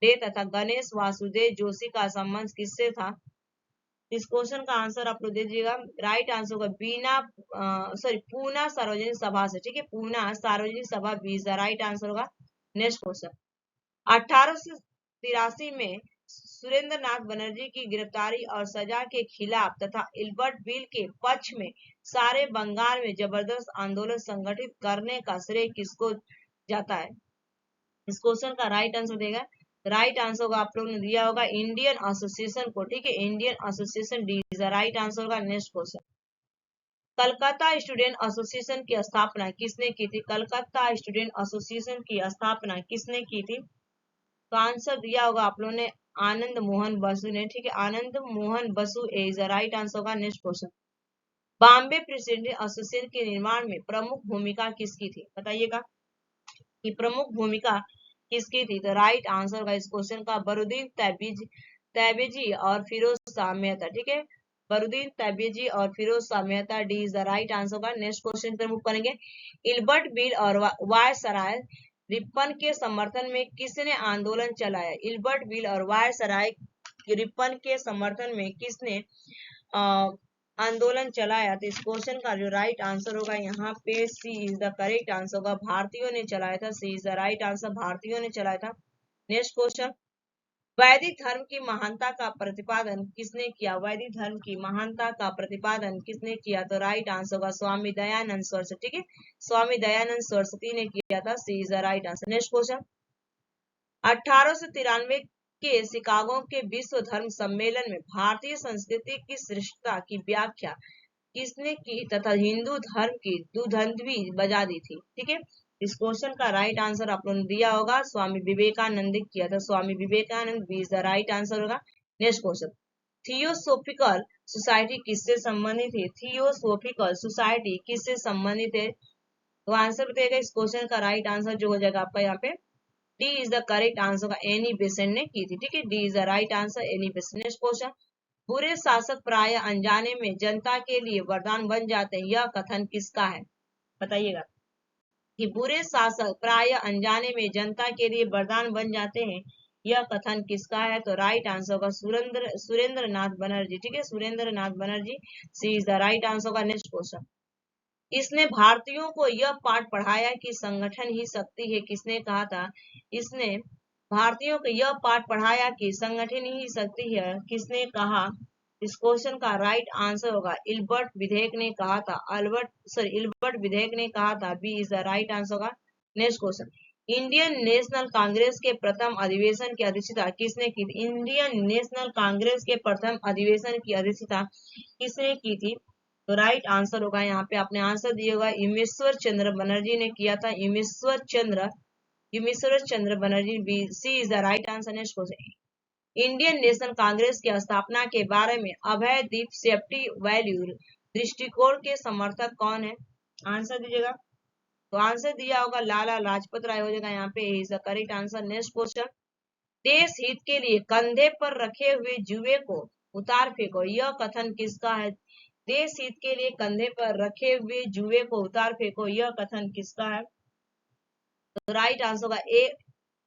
day तथा गणेश वासुदेव जोशी का संबंध किससे था? इस क्वेश्चन का आंसर आप लोग दे दीजिएगा। राइट आंसर होगा पूना सार्वजनिक सभा से। ठीक है, Poona Sarvajanik Sabha, B is the right answer होगा। नेक्स्ट क्वेश्चन, 1883 में सुरेंद्र नाथ बनर्जी की गिरफ्तारी और सजा के खिलाफ तथा इल्बर्ट बिल के पक्ष में सारे बंगाल में जबरदस्त आंदोलन संगठित करने का श्रेय किसको जाता है? इस क्वेश्चन का राइट आंसर देगा, राइट आंसर होगा आप लोगों ने दिया होगा इंडियन एसोसिएशन को। ठीक है, Indian association, D is the right answer होगा। Next question, Calcutta student association की स्थापना किसने की थी? कलकत्ता स्टूडेंट एसोसिएशन की स्थापना किसने की थी? तो आंसर दिया होगा आप लोगों ने आनंद मोहन बसु ने। ठीक है, Anand Mohan Basu is the right answer होगा। Next question, Bombay president association के निर्माण में प्रमुख भूमिका किसकी थी? बताइएगा कि प्रमुख भूमिका किसकी थी? तो राइट आंसर होगा इस क्वेश्चन का बरुद्दीन तैयबजी और फिरोज शाह मेहता। ठीक है, बरुद्दीन तैयबजी और Firoz Shah Mehta, D is the right answer होगा। नेक्स्ट क्वेश्चन पर मूव करेंगे, इल्बर्ट बिल और वायसराय रिपन के समर्थन में किसने आंदोलन चलाया? इल्बर्ट बिल और वायसराय रिपन के समर्थन में किसने आंदोलन चलाया? तो इस क्वेश्चन का जो राइट आंसर होगा यहाँ पे C is the correct answer होगा, भारतीयों ने चलाया था। C is the right answer, भारतीयों ने चलाया था। नेक्स्ट क्वेश्चन, वैदिक धर्म की महानता का प्रतिपादन किसने किया? वैदिक धर्म की महानता का प्रतिपादन किसने किया? तो राइट आंसर होगा स्वामी दयानंद सरस्वती। ठीक है, स्वामी दयानंद सरस्वती ने किया था। C is the right answer. Next question, 1893 के शिकागो के विश्व धर्म सम्मेलन में भारतीय संस्कृति की श्रेष्ठता की व्याख्या किसने की तथा हिंदू धर्म की दुधंधवी बजा दी थी? ठीक है, इस क्वेश्चन का राइट आंसर आप लोगों ने दिया होगा स्वामी विवेकानंद किया था। Swami Vivekananda, B is the right answer होगा। नेक्स्ट क्वेश्चन, थियोसोफिकल सोसाइटी किससे संबंधित है? थियोसोफिकल सोसाइटी किससे संबंधित है? तो आंसर बताइएगा इस क्वेश्चन का राइट आंसर जो हो जाएगा आपका यहाँ पे D is the correct answer का एनी बेसेंट ने की थी। ठीक है, D is the right answer Annie Besant. Next question, बुरे शासक प्राय अनजाने में जनता के लिए वरदान बन जाते हैं, यह कथन किसका है? बताइएगा कि बुरे शासक प्राय अनजाने में जनता के लिए वरदान बन जाते हैं, यह कथन किसका है? तो राइट आंसर होगा सुरेंद्र नाथ बनर्जी। ठीक है, सुरेंद्र नाथ बनर्जी सी इज द राइट आंसर का। नेक्स्ट क्वेश्चन, इसने भारतीयों को यह पाठ पढ़ाया कि संगठन ही शक्ति है, किसने कहा था? इसने भारतीयों को यह पाठ पढ़ाया कि संगठन ही शक्ति है, किसने कहा? इस क्वेश्चन का राइट आंसर होगा इल्बर्ट विधेयक ने कहा था। इल्बर्ट विधेयक ने कहा था। B is the right answer होगा। Next question, Indian National Congress के प्रथम अधिवेशन की अध्यक्षता किसने की थी? इंडियन नेशनल कांग्रेस के प्रथम अधिवेशन की अध्यक्षता किसने की थी? तो राइट आंसर होगा यहाँ पे आपने आंसर दिया होगा इमेश्वर चंद्र बनर्जी ने किया था। Imeshwar Chandra Banerjee. B C is the right answer. Next question, Indian National Congress की स्थापना के बारे में अभय दीप सेफ्टी वैल्यू दृष्टिकोण के समर्थक कौन है? आंसर दीजिएगा। तो आंसर दिया होगा लाला लाजपत राय हो जाएगा यहाँ पे is the correct answer. Next question, देश हित के लिए कंधे पर रखे हुए जुए को उतार फेंको, यह कथन किसका है? देश हित के लिए कंधे पर रखे हुए जुए को उतार फेंको, यह कथन किसका है? तो राइट आंसर होगा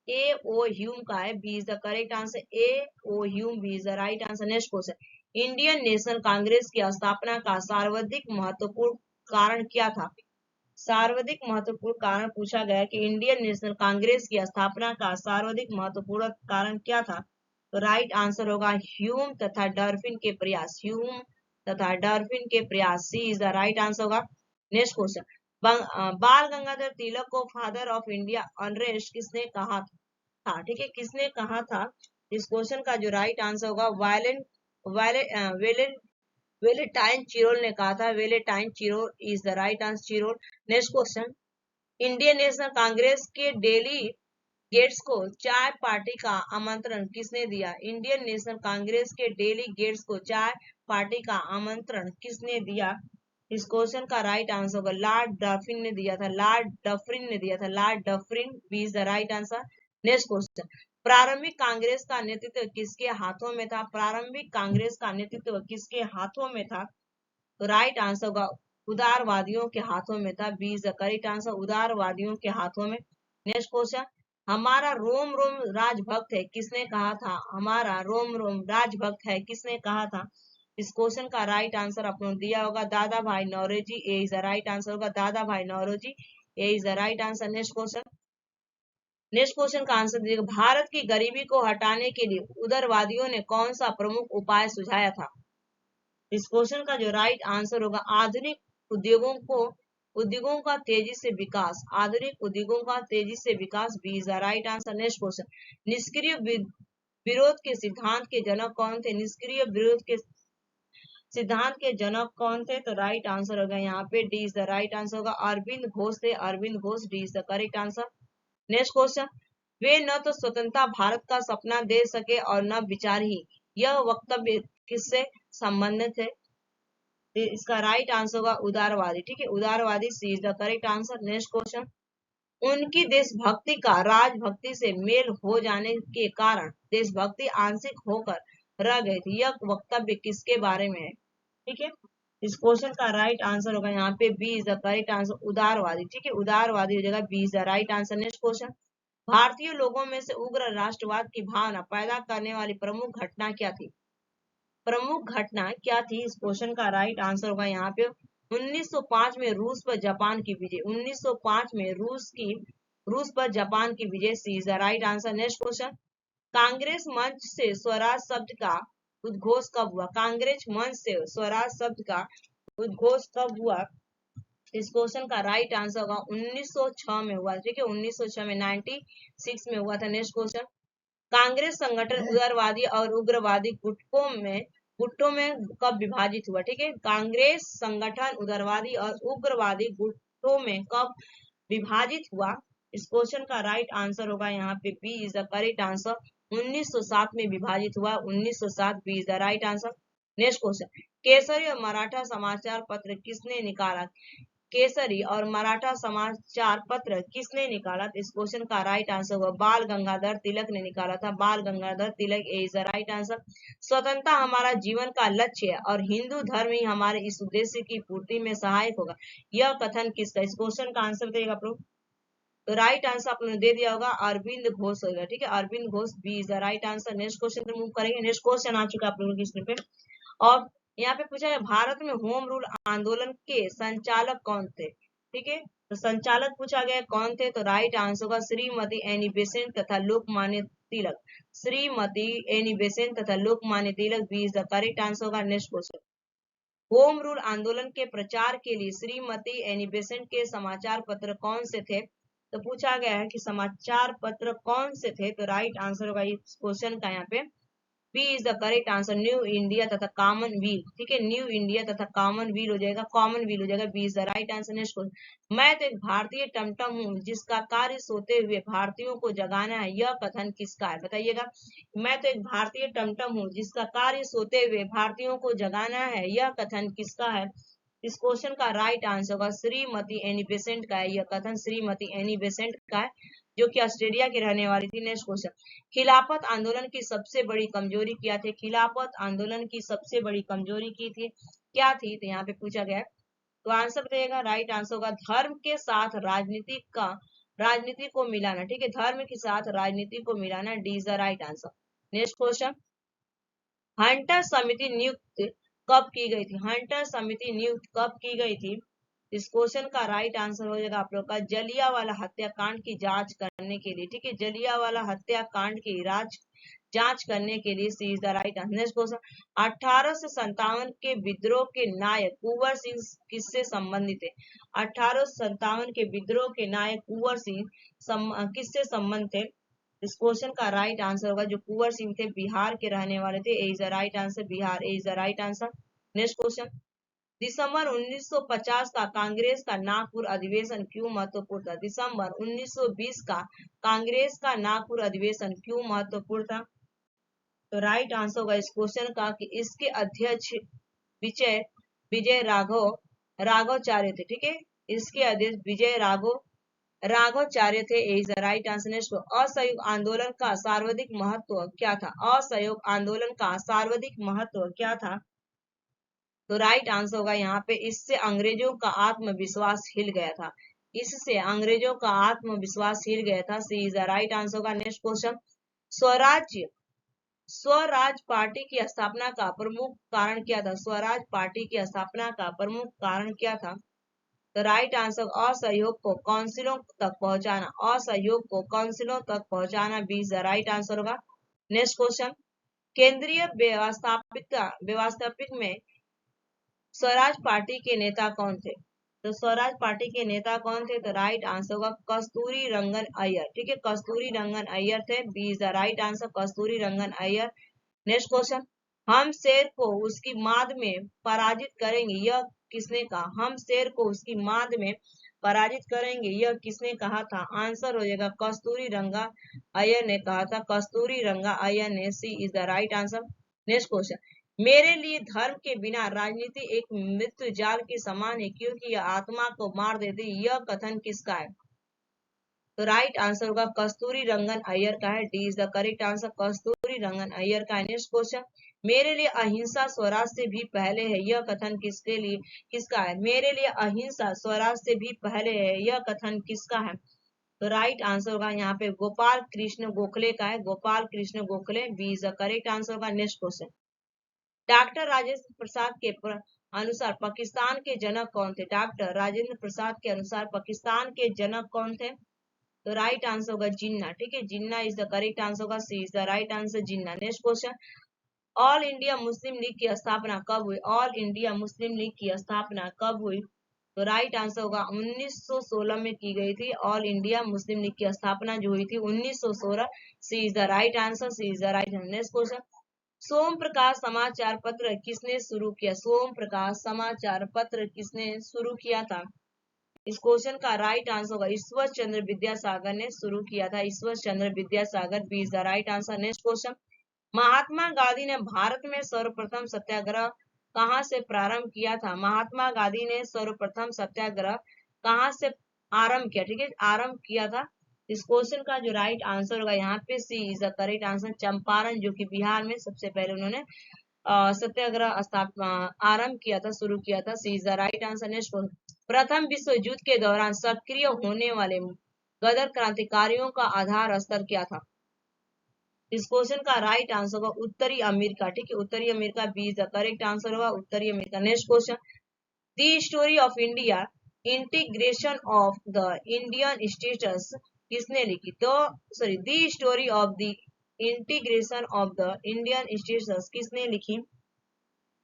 ए ओ ह्यूम का है। B is the correct answer. A O Hume B is the right answer. Next question, Indian National Congress की स्थापना का सर्वाधिक महत्वपूर्ण कारण क्या था? सर्वाधिक महत्वपूर्ण कारण पूछा गया कि इंडियन नेशनल कांग्रेस की स्थापना का सर्वाधिक महत्वपूर्ण कारण क्या था? तो राइट आंसर होगा ह्यूम तथा डॉल्फिन के प्रयास। ह्यूम तथा डॉल्फिन के प्रयास। सी इज द राइट आंसर होगा। नेक्स्ट क्वेश्चन, बाल गंगाधर तिलक को फादर ऑफ इंडिया अनरेस्ट किसने कहा था? ठीक है, किसने कहा था? इस क्वेश्चन का जो राइट आंसर होगा वेलेंटाइन चिरोल ने कहा था। Valentine Chirol is the right answer. Chirol. Next question, Indian National Congress के डेली गेट्स को चाय पार्टी का आमंत्रण किसने दिया? इंडियन नेशनल कांग्रेस के डेली गेट्स को चाय पार्टी का आमंत्रण किसने दिया? इस क्वेश्चन का राइट आंसर होगा लॉर्ड डफरिन ने दिया था। लॉर्ड डफरिन ने दिया था। Lord Dufferin B is the right answer. Next question, प्रारंभिक कांग्रेस का नेतृत्व किसके हाथों में था? प्रारंभिक कांग्रेस का नेतृत्व किसके हाथों में था? तो राइट आंसर होगा उदारवादियों के हाथों में था। B is the correct answer, उदारवादियों के हाथों में। नेक्स्ट क्वेश्चन, हमारा रोम रोम राजभक्त है, किसने कहा था? हमारा रोम रोम राजभक्त है, किसने कहा था? इस क्वेश्चन का राइट आंसर आपने दिया होगा दादा भाई Naoroji. A is the right answer होगा दादा भाई Naoroji. A is the right answer. Next question का आंसर दीजिएगा, भारत की गरीबी को हटाने के लिए उदारवादियों ने कौन सा प्रमुख उपाय सुझाया था? इस क्वेश्चन का जो राइट आंसर होगा आधुनिक उद्योगों का तेजी से विकास। आधुनिक उद्योगों का तेजी से विकास। B is the right answer. Next question, निष्क्रिय विरोध के सिद्धांत के जनक कौन थे? निष्क्रिय विरोध के सिद्धांत के जनक कौन थे? तो राइट आंसर होगा यहाँ पे D is the right answer होगा अरविंद घोष थे। Aurobindo Ghosh D is the correct answer. Next question, वे न तो स्वतंत्रता भारत का सपना दे सके और न विचार ही, यह वक्तव्य किससे संबंधित है? इसका राइट आंसर होगा उदारवादी। ठीक है, उदारवादी C is the correct answer. Next question, उनकी देशभक्ति का राजभक्ति से मेल हो जाने के कारण देशभक्ति आंशिक होकर रह गई थी, यह वक्तव्य किसके बारे में है? ठीक है, इस क्वेश्चन का राइट आंसर होगा यहाँ पे B is the correct answer उदारवादी। ठीक है, उदारवादी हो जाएगा B is the right answer. Next question, भारतीय लोगों में से उग्र राष्ट्रवाद की भावना पैदा करने वाली प्रमुख घटना क्या थी? प्रमुख घटना क्या थी? इस क्वेश्चन का राइट आंसर होगा यहाँ पे 1905 में रूस पर जापान की विजय। 1905 में रूस पर जापान की विजय। C is the right answer. Next question, Congress मंच से स्वराज शब्द का उद्घोष कब हुआ? कांग्रेस मंच से स्वराज शब्द का उद्घोष कब हुआ? इस क्वेश्चन का राइट आंसर होगा 1906 में हुआ। ठीक है, 1906 में 96 में हुआ था। नेक्स्ट क्वेश्चन, कांग्रेस संगठन उदारवादी और उग्रवादी गुटों में कब विभाजित हुआ? ठीक है, कांग्रेस संगठन उदारवादी और उग्रवादी गुटों में कब विभाजित हुआ? इस क्वेश्चन का राइट आंसर होगा यहाँ पे B is the correct answer 1907 में विभाजित हुआ। 1907 B is the right answer. Next question, Kesari और मराठा समाचार पत्र किसने निकाला? केसरी और मराठा समाचार पत्र किसने निकाला? इस क्वेश्चन का राइट आंसर होगा बाल गंगाधर तिलक ने निकाला था। Bal Gangadhar Tilak is the right answer. स्वतंत्रता हमारा जीवन का लक्ष्य है और हिंदू धर्म ही हमारे इस उद्देश्य की पूर्ति में सहायक होगा। यह कथन किसका? इस क्वेश्चन का आंसर देगा आप लोग। तो राइट आंसर आपने दे दिया होगा अरविंद घोष होगा। ठीक है, Aurobindo Ghosh B is the right answer. Next question पे मूव करेंगे। नेक्स्ट क्वेश्चन आ चुका है आप लोगों की स्क्रीन पे और यहाँ पे पूछा है भारत में होम रूल आंदोलन के संचालक कौन थे? ठीक है, तो संचालक पूछा गया कौन थे, तो राइट आंसर होगा श्रीमती एनी बेसेंट तथा लोकमान्य तिलक। श्रीमती एनी बेसेंट तथा Lokmanya Tilak B is the correct answer होगा। नेक्स्ट क्वेश्चन, होम रूल आंदोलन के प्रचार के लिए श्रीमती एनी बेसेंट के समाचार पत्र कौन से थे? तो पूछा गया है कि समाचार पत्र कौन से थे, तो राइट आंसर होगा इस क्वेश्चन का यहाँ पे B is the correct answer New India तथा कॉमनवेल। ठीक है, न्यू इंडिया तथा कॉमनवेल हो जाएगा, कॉमनवेल हो जाएगा, B is the right answer. Next question, मैं तो एक भारतीय टमटम हूँ जिसका कार्य सोते हुए भारतीयों को जगाना है। यह कथन किसका है? बताइएगा। मैं तो एक भारतीय टमटम हूँ जिसका कार्य सोते हुए भारतीयों को जगाना है। यह कथन किसका है? इस क्वेश्चन का राइट आंसर होगा श्रीमती एनी बेसेंट का है। यह कथन श्रीमती एनी बेसेंट का है जो कि ऑस्ट्रेलिया की रहने वाली थी। नेक्स्ट क्वेश्चन, खिलाफत आंदोलन की सबसे बड़ी कमजोरी क्या थी? खिलाफत आंदोलन की सबसे बड़ी कमजोरी की थी क्या थी? तो यहाँ पे पूछा गया, तो आंसर देगा राइट आंसर होगा धर्म के साथ राजनीति को मिलाना। ठीक है, धर्म के साथ राजनीति को मिलाना, D is the right answer. Next question, Hunter समिति नियुक्त कब की गई थी? हंटर समिति नियुक्त कब की गई थी? इस क्वेश्चन का राइट आंसर हो जाएगा आप लोग का जलियांवाला हत्याकांड की जांच करने के लिए। ठीक है, जलियांवाला हत्याकांड की जांच करने के लिए C is the right answer. Next question, 1857 के विद्रोह के नायक कुंवर सिंह किससे संबंधित थे? 1857 के विद्रोह के नायक कुंवर सिंह किससे संबंधित थे? इस क्वेश्चन का राइट आंसर होगा जो कुंवर सिंह थे बिहार के रहने वाले थे। A is the right answer, Bihar, A is the right answer. Next question, दिसंबर 1950 का कांग्रेस का नागपुर अधिवेशन क्यों महत्वपूर्ण था? दिसंबर 1920 का कांग्रेस का नागपुर अधिवेशन क्यों महत्वपूर्ण था? तो राइट आंसर होगा इस क्वेश्चन का कि इसके अध्यक्ष विजय विजय राघवाचार्य थे। ठीक है, इसके अध्यक्ष विजय राघवाचार्य थे। Is the right answer. असहयोग आंदोलन का सर्वाधिक महत्व क्या था? असहयोग आंदोलन का सर्वाधिक महत्व क्या था? तो राइट आंसर होगा यहाँ पे इससे अंग्रेजों का आत्मविश्वास हिल गया था। इससे अंग्रेजों का आत्मविश्वास हिल गया था। C is the right answer होगा। नेक्स्ट क्वेश्चन, स्वराज पार्टी की स्थापना का प्रमुख कारण क्या था? स्वराज पार्टी की स्थापना का प्रमुख कारण क्या था? तो राइट आंसर असहयोग को काउंसिलों तक पहुंचाना, असहयोग को काउंसिलों तक पहुंचाना, B is the right answer होगा। नेक्स्ट क्वेश्चन, केंद्रीय व्यवस्थापिक में स्वराज पार्टी के नेता कौन थे? तो स्वराज पार्टी के नेता कौन थे? तो राइट आंसर होगा कस्तूरी रंगन अय्यर। ठीक है, कस्तूरी रंगन अय्यर थे, B is the right answer, Kasturi Rangan Iyer. Next question, हम शेर को उसकी माद में पराजित करेंगे, यह किसने कहा? हम शेर को उसकी माद में पराजित करेंगे, यह किसने कहा था? आंसर हो जाएगा कस्तूरी रंगा अय्यर ने कहा था, कस्तूरी रंगा अय्यर ने। C is the right answer. Next question, मेरे लिए धर्म के बिना राजनीति एक मृत्यु जाल के समान है क्योंकि यह आत्मा को मार देती। यह कथन किसका है? तो राइट आंसर होगा कस्तूरी रंगन अय्यर का है, D is the correct answer, Kasturi Rangan Iyer का है। नेक्स्ट क्वेश्चन, मेरे लिए अहिंसा स्वराज से भी पहले है, यह कथन किसका है? मेरे लिए अहिंसा स्वराज से भी पहले है, यह कथन किसका है? तो राइट आंसर होगा यहाँ पे गोपाल कृष्ण गोखले का है, Gopal Krishna Gokhale, B is the correct answer होगा। Next question, doctor Rajendra Prasad के अनुसार पाकिस्तान के जनक कौन थे? डॉक्टर राजेंद्र प्रसाद के अनुसार पाकिस्तान के जनक कौन थे? तो राइट आंसर होगा जिन्ना। ठीक है, Jinnah is the correct answer होगा, C is the right answer, Jinnah. Next question, all India Muslim League की स्थापना कब हुई? ऑल इंडिया मुस्लिम लीग की स्थापना कब हुई? तो राइट आंसर होगा 1916 में की गई थी। ऑल इंडिया मुस्लिम लीग की स्थापना जो हुई थी 1916, C is the right answer, C is the right answer. Next question, Som Prakash समाचार पत्र किसने शुरू किया? सोम प्रकाश समाचार पत्र किसने शुरू किया था? इस क्वेश्चन का राइट आंसर होगा ईश्वर चंद्र विद्यासागर ने शुरू किया था, Ishwar Chandra Vidyasagar, B is the right answer. Next question, Mahatma Gandhi ने भारत में सर्वप्रथम सत्याग्रह कहाँ से प्रारंभ किया था? महात्मा गांधी ने सर्वप्रथम सत्याग्रह कहाँ से आरंभ किया? ठीक है, आरंभ किया था। इस क्वेश्चन का जो राइट आंसर होगा यहाँ पे C is the correct answer. Champaran, जो कि बिहार में सबसे पहले उन्होंने सत्याग्रह आरंभ किया था, शुरू किया था। C is the right answer. Next, प्रथम विश्व युद्ध के दौरान सक्रिय होने वाले गदर क्रांतिकारियों का आधार स्थल क्या था? इस क्वेश्चन का राइट आंसर होगा उत्तरी अमेरिका। ठीक है, उत्तरी America B is the correct answer होगा, उत्तरी America. Next question, the story of India integration of the Indian states किसने लिखी? तो sorry, the story of the integration of the Indian states किसने लिखी?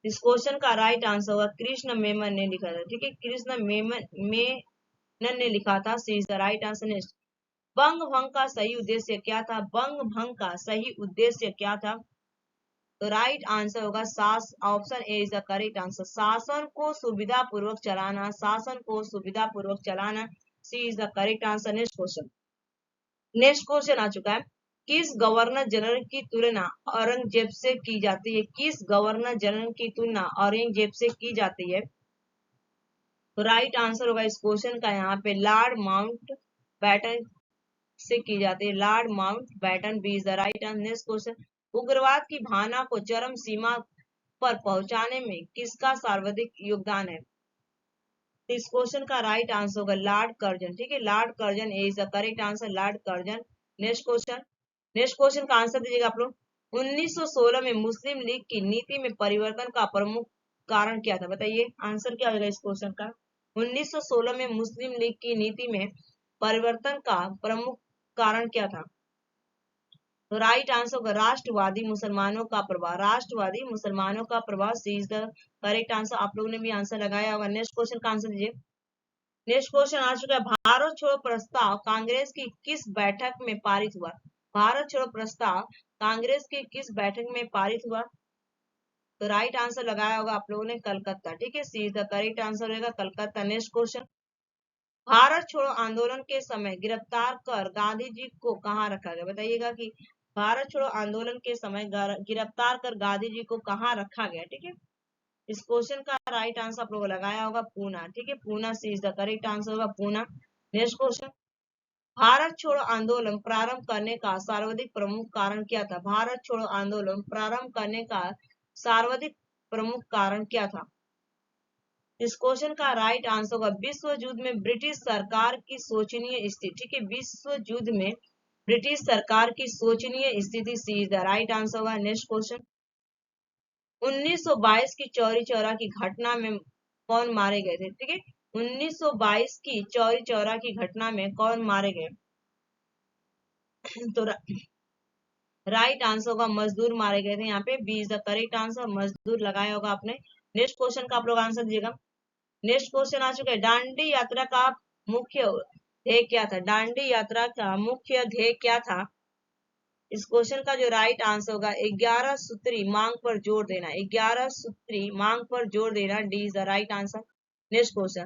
इस क्वेश्चन का राइट आंसर होगा कृष्ण मेमन ने लिखा था। ठीक है, कृष्ण मेनन ने लिखा था। C is the right answer. Next, बंग भंग का सही उद्देश्य क्या था? बंग भंग का सही उद्देश्य क्या था? तो राइट आंसर होगा option A is the correct answer, शासन को सुविधा पूर्वक चलाना, शासन को सुविधा पूर्वक चलाना। C is the correct answer. Next question आ चुका है, किस गवर्नर जनरल की तुलना औरंगजेब से की जाती है? किस गवर्नर जनरल की तुलना औरंगजेब से की जाती है? तो राइट आंसर होगा इस क्वेश्चन का यहाँ पे लॉर्ड माउंट बैटन से की जाती है, Lord Mountbatten. B is the right answer. Next question, उग्रवाद की भावना को चरम सीमा पर पहुंचाने में किसका सर्वाधिक योगदान है? इस क्वेश्चन का राइट आंसर होगा लॉर्ड कर्जन। ठीक है, Lord Curzon is the correct answer, Lord Curzon. Next question का आंसर दीजिएगा आप लोग। 1916 में मुस्लिम लीग की नीति में परिवर्तन का प्रमुख कारण क्या था? बताइए आंसर क्या होगा इस क्वेश्चन का। 1916 में मुस्लिम लीग की नीति में परिवर्तन का प्रमुख कारण क्या था? तो राइट आंसर होगा राष्ट्रवादी मुसलमानों का प्रभाव, राष्ट्रवादी मुसलमानों का प्रभाव। सी इज द करेक्ट आंसर। आप लोगों ने भी आंसर लगाया होगा। नेक्स्ट क्वेश्चन का आंसर दीजिए। नेक्स्ट क्वेश्चन आ चुका है, भारत छोड़ो प्रस्ताव कांग्रेस की किस बैठक में पारित हुआ? भारत छोड़ो प्रस्ताव कांग्रेस की किस बैठक में पारित हुआ? तो राइट आंसर लगाया होगा आप लोगों ने कलकत्ता। ठीक है, C is the correct answer रहेगा कलकत्ता। नेक्स्ट क्वेश्चन, भारत छोड़ो आंदोलन के समय गिरफ्तार कर गांधी जी को कहाँ रखा गया? बताइएगा कि भारत छोड़ो आंदोलन के समय गिरफ्तार कर गांधी जी को कहाँ रखा गया? ठीक है, इस क्वेश्चन का राइट आंसर आप लोगों ने लगाया होगा पूना। ठीक है, पूना सी इज द करेक्ट आंसर होगा पूना। नेक्स्ट क्वेश्चन, भारत छोड़ो आंदोलन प्रारंभ करने का सर्वाधिक प्रमुख कारण क्या था? भारत छोड़ो आंदोलन प्रारंभ करने का सर्वाधिक प्रमुख कारण क्या था? इस क्वेश्चन का राइट आंसर होगा विश्व युद्ध में ब्रिटिश सरकार की शोचनीय स्थिति। ठीक है, विश्व युद्ध में ब्रिटिश सरकार की शोचनीय स्थिति। सी इज द राइट आंसर होगा। नेक्स्ट क्वेश्चन, 1922 की चौरी चौरा की घटना में कौन मारे गए थे? ठीक है, 1922 की चौरी चौरा की घटना में कौन मारे गए? तो राइट आंसर होगा मजदूर मारे गए थे। यहाँ पे B is the correct answer, मजदूर लगाया होगा आपने। नेक्स्ट क्वेश्चन का आप लोग आंसर दीजिएगा। नेक्स्ट क्वेश्चन आ चुका है, दांडी यात्रा का मुख्य ध्येय क्या था? दांडी यात्रा का मुख्य ध्येय क्या था? इस क्वेश्चन का जो राइट आंसर होगा 11 सूत्री मांग पर जोर देना, 11 सूत्री मांग पर जोर देना। D is the right answer. Next question,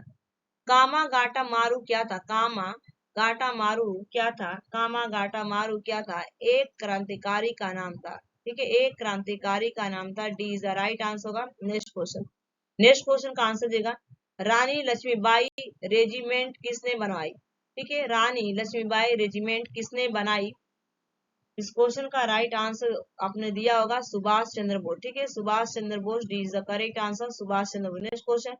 Komagata Maru क्या था? कामा गाटा मारू क्या था? कामा गाटा मारू क्या था? एक क्रांतिकारी का नाम था। ठीक है, एक क्रांतिकारी का नाम था। D is the right answer होगा। नेक्स्ट क्वेश्चन का आंसर देगा, रानी लक्ष्मीबाई रेजिमेंट किसने बनवाई? ठीक है, रानी लक्ष्मीबाई रेजिमेंट किसने बनाई? इस क्वेश्चन का राइट आंसर आपने दिया होगा सुभाष चंद्र बोस। ठीक है, Subhash Chandra Bose. D is the correct answer, Subhash Chandra Bose. Next question,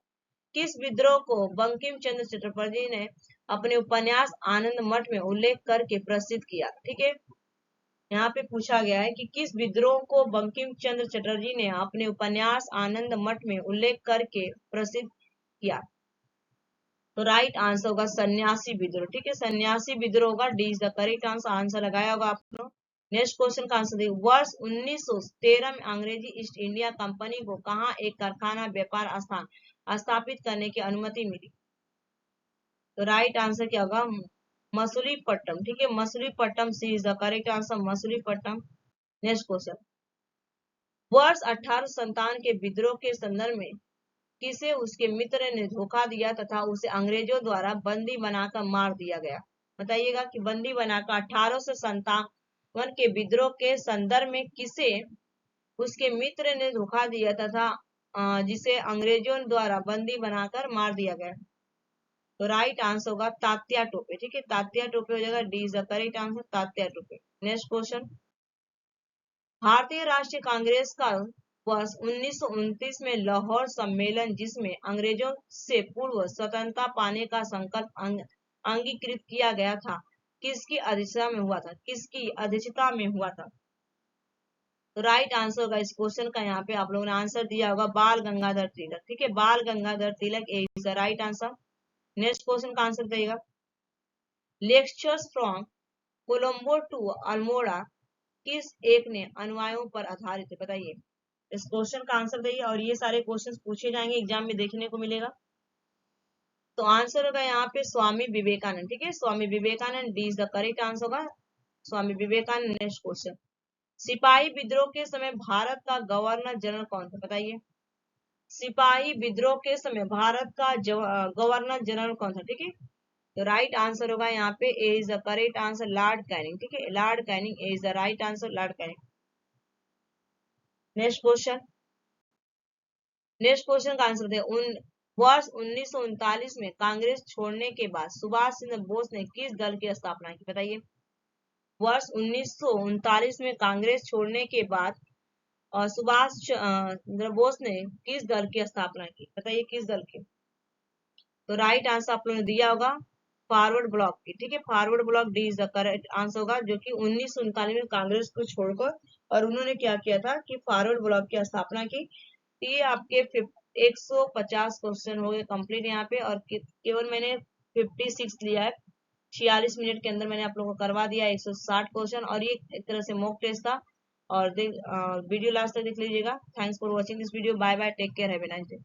किस विद्रोह को बंकिम चंद्र चटर्जी ने अपने उपन्यास आनंद मठ में उल्लेख करके प्रसिद्ध किया? ठीक है, यहाँ पे पूछा गया है कि किस विद्रोह को बंकिम चंद्र चटर्जी ने अपने उपन्यास आनंद मठ में उल्लेख करके प्रसिद्ध किया? तो राइट आंसर होगा सन्यासी विद्रोह। ठीक है, सन्यासी विद्रोह होगा। D is the correct answer, answer लगाया होगा आप लोग। नेक्स्ट क्वेश्चन का आंसर देखिए, वर्ष 1913 में अंग्रेजी ईस्ट इंडिया कंपनी को कहाँ एक कारखाना व्यापार स्थान स्थापित करने की अनुमति मिली? तो राइट आंसर क्या होगा? मसूलीपट्टनम। ठीक है, Masulipatnam. C is the correct answer, Masulipatnam. Next question, वर्ष 1857 के विद्रोह के संदर्भ में किसे उसके मित्र ने धोखा दिया तथा उसे अंग्रेजों द्वारा बंदी बनाकर मार दिया गया? बताइएगा कि बंदी बनाकर 1857 के विद्रोह के संदर्भ में किसे उसके मित्र ने धोखा दिया तथा जिसे अंग्रेजों द्वारा बंदी बनाकर मार दिया गया। तो राइट आंसर होगा तात्या टोपे। ठीक है, तात्या टोपे हो जाएगा, D is the correct answer, Tatya Tope. Next question, Bharatiya Rashtriya Congress का वर्ष 1929 में लाहौर सम्मेलन, जिसमें अंग्रेजों से पूर्व स्वतंत्रता पाने का संकल्प अंगीकृत किया गया था, किसकी अध्यक्षता में हुआ था? किसकी अध्यक्षता में हुआ था? तो राइट आंसर होगा इस क्वेश्चन का, यहाँ पे आप लोगों ने आंसर दिया होगा बाल गंगाधर तिलक। ठीक है, Bal Gangadhar Tilak is the right answer. Next question का आंसर देगा, lectures from Colombo to Almora किस एक ने अनुयायियों पर आधारित है? बताइए, इस क्वेश्चन का आंसर देइए, और ये सारे क्वेश्चंस पूछे जाएंगे, एग्जाम में देखने को मिलेगा। तो आंसर होगा यहाँ पे स्वामी विवेकानंद। ठीक है, Swami Vivekananda, D is the correct answer होगा, स्वामी विवेकानंद। नेक्स्ट क्वेश्चन, सिपाही विद्रोह के समय भारत का गवर्नर जनरल कौन था? बताइए, सिपाही विद्रोह के समय भारत का गवर्नर जनरल कौन था? ठीक है, तो राइट आंसर होगा यहाँ पे A is the correct answer, Lord Canning. ठीक है, Lord Canning is the right answer, Lord Canning. Next question, next question का आंसर दे, वर्ष 1939 में कांग्रेस छोड़ने के बाद सुभाष चंद्र बोस ने किस दल की स्थापना की? बताइए, वर्ष 1939 में कांग्रेस छोड़ने के बाद और सुभाष चंद्र बोस ने किस दल की स्थापना की? बताइए, किस दल की? तो राइट आंसर आप लोगों ने दिया होगा फॉरवर्ड ब्लॉक की। ठीक है, forward block, D is the correct answer होगा, जो कि 1939 में कांग्रेस को छोड़कर और उन्होंने क्या किया था कि फॉरवर्ड ब्लॉक की स्थापना की। ये आपके 150 क्वेश्चन हो गए कंप्लीट यहाँ पे, और केवल मैंने 56 लिया है। 46 मिनट के अंदर मैंने आप लोगों को करवा दिया 160 क्वेश्चन, और ये एक तरह से मॉक टेस्ट था। और वीडियो लास्ट तक देख लीजिएगा। Thanks for watching this video, bye bye, take care, have a nice day.